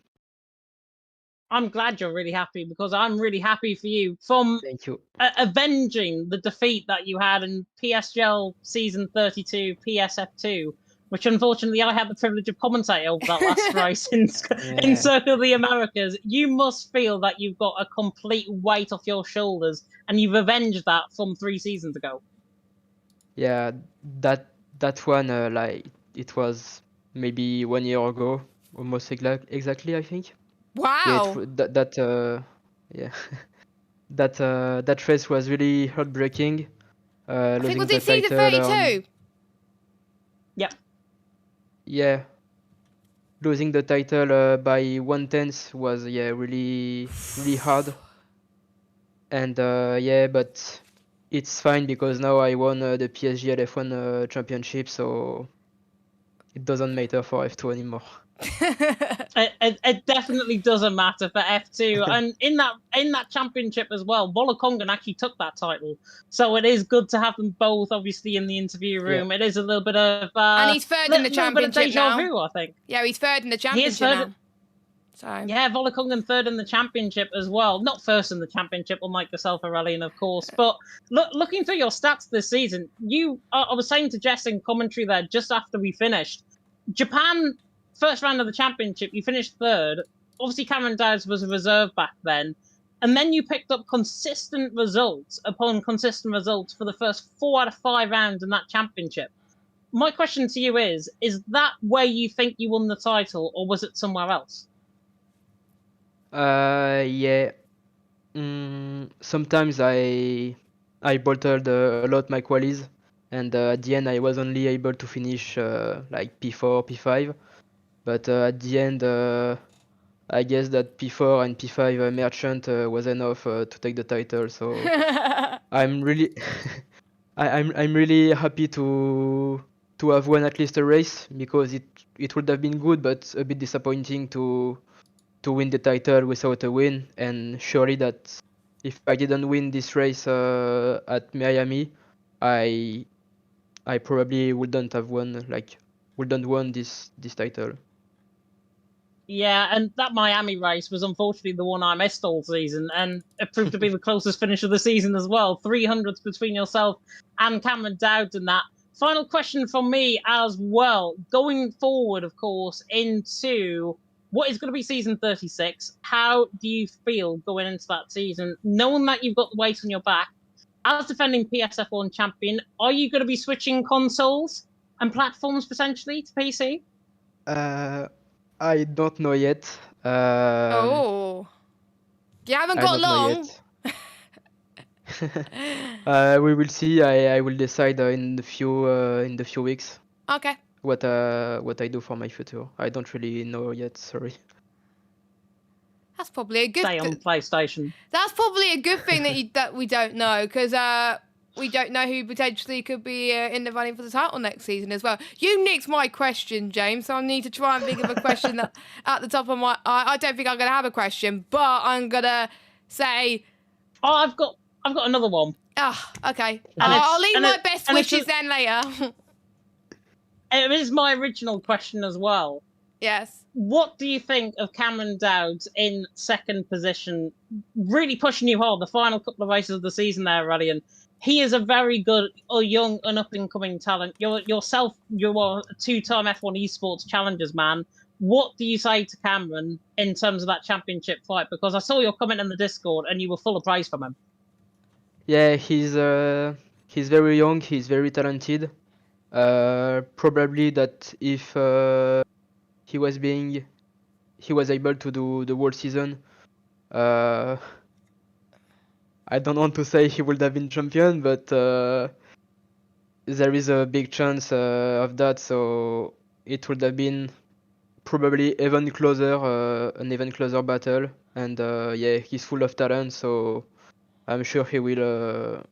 I'm glad you're really happy, because I'm really happy for you. From Thank you. Avenging the defeat that you had in PSGL Season 32 PSF2, which unfortunately I had the privilege of commentating over that last race in Circle of the Americas, you must feel that you've got a complete weight off your shoulders, and you've avenged that from 3 seasons ago. Yeah, that one, like it was maybe 1 year ago, almost exactly, I think. Wow. That race was really heartbreaking. I think was losing it season the title 32? Yep. Yeah. Losing the title by 1/10 was really hard. And but it's fine, because now I won the PSGL F1 championship, so it doesn't matter for F2 anymore. It definitely doesn't matter for F2, and in that championship as well, Volakongan actually took that title, so it is good to have them both obviously in the interview room. It is a little bit of and he's third in the championship deja now. vu, I think. Yeah, he's third in the championship now. So yeah, Volakongan third in the championship as well. Not first in the championship, unlike yourself, Aurelian, of course. But looking through your stats this season, I was saying to Jess in commentary there just after we finished, Japan. First round of the championship, you finished third. Obviously, Cameron Dowds was a reserve back then. And then you picked up consistent results upon consistent results for the first 4 out of 5 rounds in that championship. my question to you is that where you think you won the title, or was it somewhere else? Yeah. Sometimes I bolted a lot my qualies, and at the end I was only able to finish like P4, P5. But at the end, I guess that P4 and P5 merchant was enough to take the title. So I'm really, I'm really happy to have won at least a race, because it would have been good, but a bit disappointing to win the title without a win. And surely that if I didn't win this race at Miami, I probably wouldn't have won this title. Yeah, and that Miami race was unfortunately the one I missed all season, and it proved to be the closest finish of the season as well. 300s between yourself and Cameron Dowd in that. Final question from me as well. Going forward, of course, into what is going to be season 36, how do you feel going into that season, knowing that you've got the weight on your back? As defending PSF1 champion, are you going to be switching consoles and platforms potentially to PC? I don't know yet. Oh. You haven't I got don't know long. yet. We will see. I will decide in the few weeks Okay. what I do for my future. I don't really know yet. Sorry. That's probably a good Stay on PlayStation. That's probably a good thing that we don't know, because we don't know who potentially could be in the running for the title next season as well. You nicked my question, James, so I need to try and think of a question that at the top of my... I don't think I'm going to have a question, but I'm going to say... Oh, I've got another one. Ah, okay. And I'll leave my it- best and it's wishes a- then later. It is my original question as well. Yes. What do you think of Cameron Dowd in second position, really pushing you hard the final couple of races of the season there, Radian? He is a very good, young and up-and-coming talent. You're a two-time F1 Esports Challengers man. What do you say to Cameron in terms of that championship fight? Because I saw your comment in the Discord and you were full of praise from him. Yeah, he's very young. He's very talented. Probably that if he was able to do the whole season, I don't want to say he would have been champion, but there is a big chance of that. So it would have been probably an even closer battle. And yeah, he's full of talent, so I'm sure he will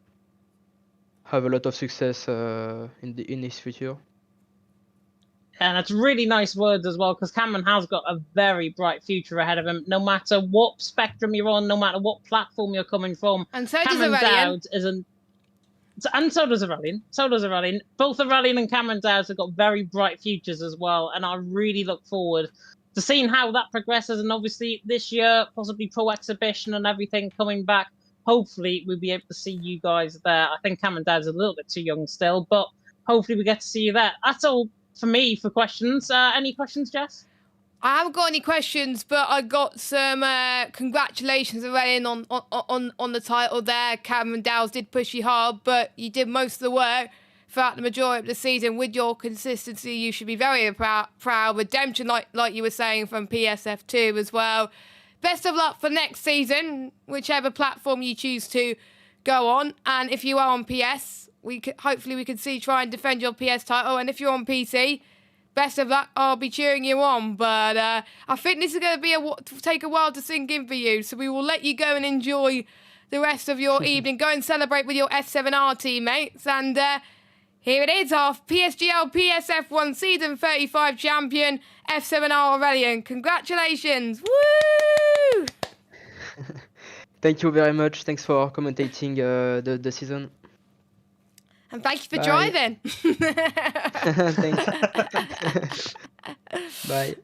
have a lot of success in his future. And it's really nice words as well, because Cameron has got a very bright future ahead of him. No matter what spectrum you're on, no matter what platform you're coming from, And so Cameron does Aurelian. Dowd is an... And so does Aurelian. Both Aurelian and Cameron Dowd have got very bright futures as well, and I really look forward to seeing how that progresses. And obviously this year, possibly Pro Exhibition and everything coming back, hopefully we'll be able to see you guys there. I think Cameron Dowd's a little bit too young still, but hopefully we get to see you there. That's all for me for questions. Any questions, Jess? I haven't got any questions, but I got some congratulations Aurelian on the title there. Cameron Dowd did push you hard, but you did most of the work throughout the majority of the season with your consistency. You should be very proud. Redemption, like you were saying, from PSF2 as well. Best of luck for next season, whichever platform you choose to go on. And if you are on PS, hopefully we can see try and defend your PS title. And if you're on PC, best of luck. I'll be cheering you on. But I think this is going to take a while to sink in for you. So we will let you go and enjoy the rest of your evening. Go and celebrate with your F7R teammates. And here it is, our PSGL PSF1 Season 35 champion, F7R Aurelian. Congratulations. Woo! Thank you very much. Thanks for commentating the season. And thank you for Bye. driving. Thanks. Bye.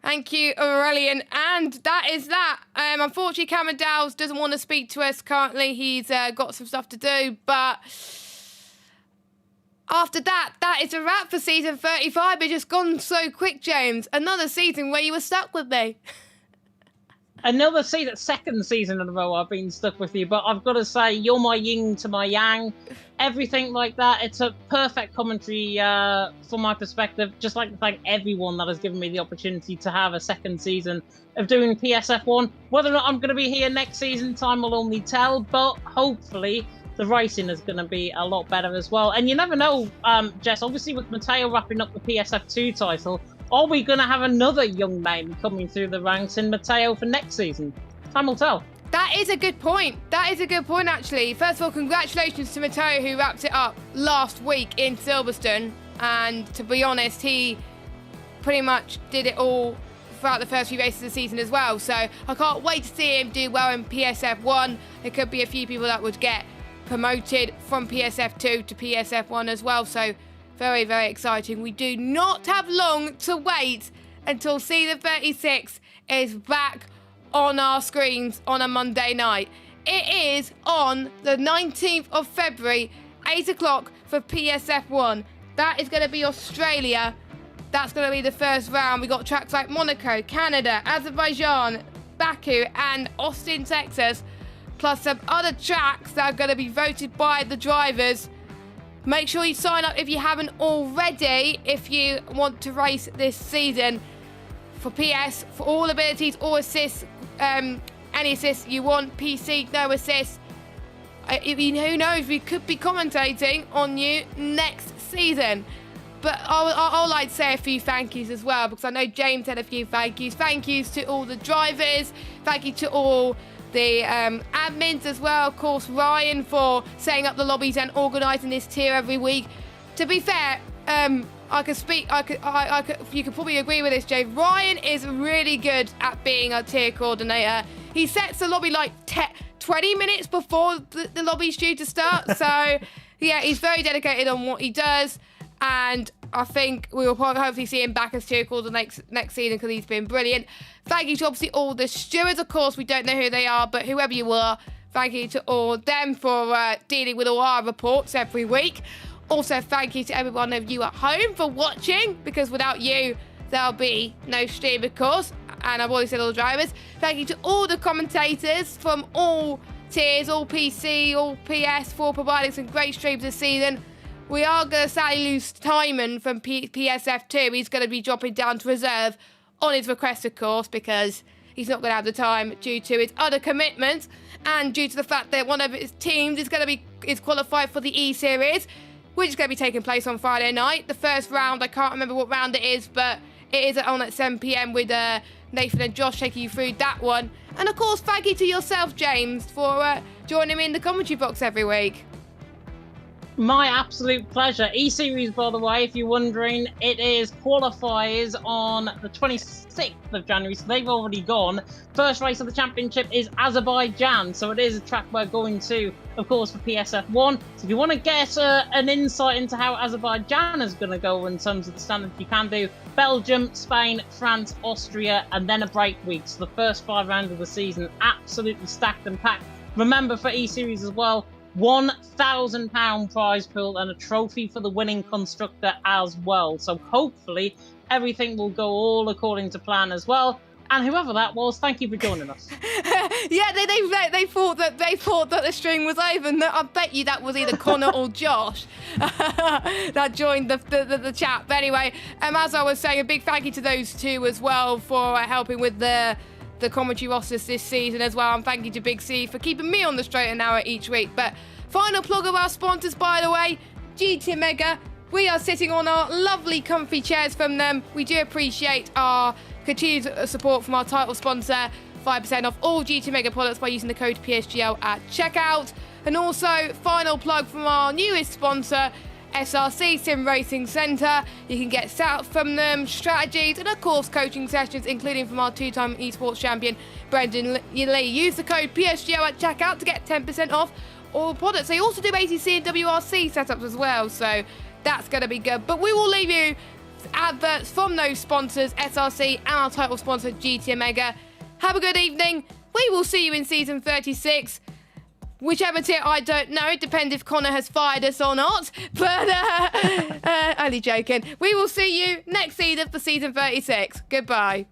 Thank you, Aurelian. And that is that. Unfortunately, Cameron Dowd doesn't want to speak to us currently. He's got some stuff to do. But after that is a wrap for season 35. It's just gone so quick, James. Another season where you were stuck with me. another second season in a row I've been stuck with you, but I've got to say, you're my yin to my yang. Everything like that. It's a perfect commentary from my perspective. Just like to thank everyone that has given me the opportunity to have a second season of doing PSF1. Whether or not I'm going to be here next season, time will only tell, but hopefully the racing is going to be a lot better as well. And you never know, Jess, obviously with Matteo wrapping up the PSF2 title, are we going to have another young name coming through the ranks in Matteo for next season? Time will tell. That is a good point. That is a good point, actually. First of all, congratulations to Matteo, who wrapped it up last week in Silverstone. And to be honest, he pretty much did it all throughout the first few races of the season as well. So I can't wait to see him do well in PSF1. There could be a few people that would get promoted from PSF2 to PSF1 as well. So very, very exciting. We do not have long to wait until Season 36 is back on our screens on a Monday night. It is on the 19th of February, 8 o'clock for PSF1. That is going to be Australia. That's going to be the first round. We got tracks like Monaco, Canada, Azerbaijan, Baku, and Austin, Texas, plus some other tracks that are going to be voted by the drivers. Make sure you sign up if you haven't already, if you want to race this season for PS, for all abilities, all assists, any assists you want, PC, no assists. Who knows, we could be commentating on you next season. But I'll like to say a few thank yous as well, because I know James had a few thank yous. Thank yous to all the drivers. Thank you to all the admins as well. Of course, Ryan for setting up the lobbies and organising this tier every week. To be fair, you could probably agree with this, Jay. Ryan is really good at being a tier coordinator. He sets the lobby like 20 minutes before the lobby's due to start. So, yeah, he's very dedicated on what he does. And I think we will probably hopefully see him back as tier coordinator next season, because he's been brilliant. Thank you to obviously all the stewards, of course. We don't know who they are, but whoever you are, thank you to all of them for dealing with all our reports every week. Also, thank you to every one of you at home for watching, because without you, there'll be no stream, of course. And I've already said all the drivers. Thank you to all the commentators from all tiers, all PC, all PS, for providing some great streams this season. We are going to sadly lose Timon from PSF2. He's going to be dropping down to reserve on his request, of course, because he's not going to have the time due to his other commitments and due to the fact that one of his teams is qualified for the E-Series, which is going to be taking place on Friday night. The first round, I can't remember what round it is, but it is on at 7 p.m. with Nathan and Josh taking you through that one. And of course, thank you to yourself, James, for joining me in the commentary box every week. My absolute pleasure. E-Series, by the way, if you're wondering, it is qualifiers on the 26th of January, so they've already gone. First race of the championship is Azerbaijan, so it is a track we're going to, of course, for PSF1. So if you want to get an insight into how Azerbaijan is going to go in terms of the standard, you can do Belgium, Spain, France, Austria, and then a break week. So the first 5 rounds of the season, absolutely stacked and packed. Remember, for E-Series as well, £1,000 prize pool and a trophy for the winning constructor as well. So hopefully everything will go all according to plan as well. And whoever that was, thank you for joining us. Yeah, they thought that the stream was over. And I bet you that was either Connor or Josh that joined the chat. But anyway, as I was saying, a big thank you to those two as well for helping with the commentary rosters this season as well, and thank you to Big C for keeping me on the straight and narrow each week. But final plug of our sponsors, by the way, GT Mega. We are sitting on our lovely comfy chairs from them. We do appreciate our continued support from our title sponsor. 5% off all GT Mega products by using the code PSGL at checkout. And also, final plug from our newest sponsor, SRC Sim Racing Centre. You can get set up from them, strategies, and of course coaching sessions, including from our 2-time esports champion Brendan Lee. Use the code PSGO at checkout to get 10% off all products. They also do ATC and WRC setups as well, so that's going to be good. But we will leave you adverts from those sponsors, SRC and our title sponsor GT Omega. Have a good evening. We will see you in season 36. Whichever tier, I don't know. It depends if Connor has fired us or not. But, only joking. We will see you next season for season 36. Goodbye.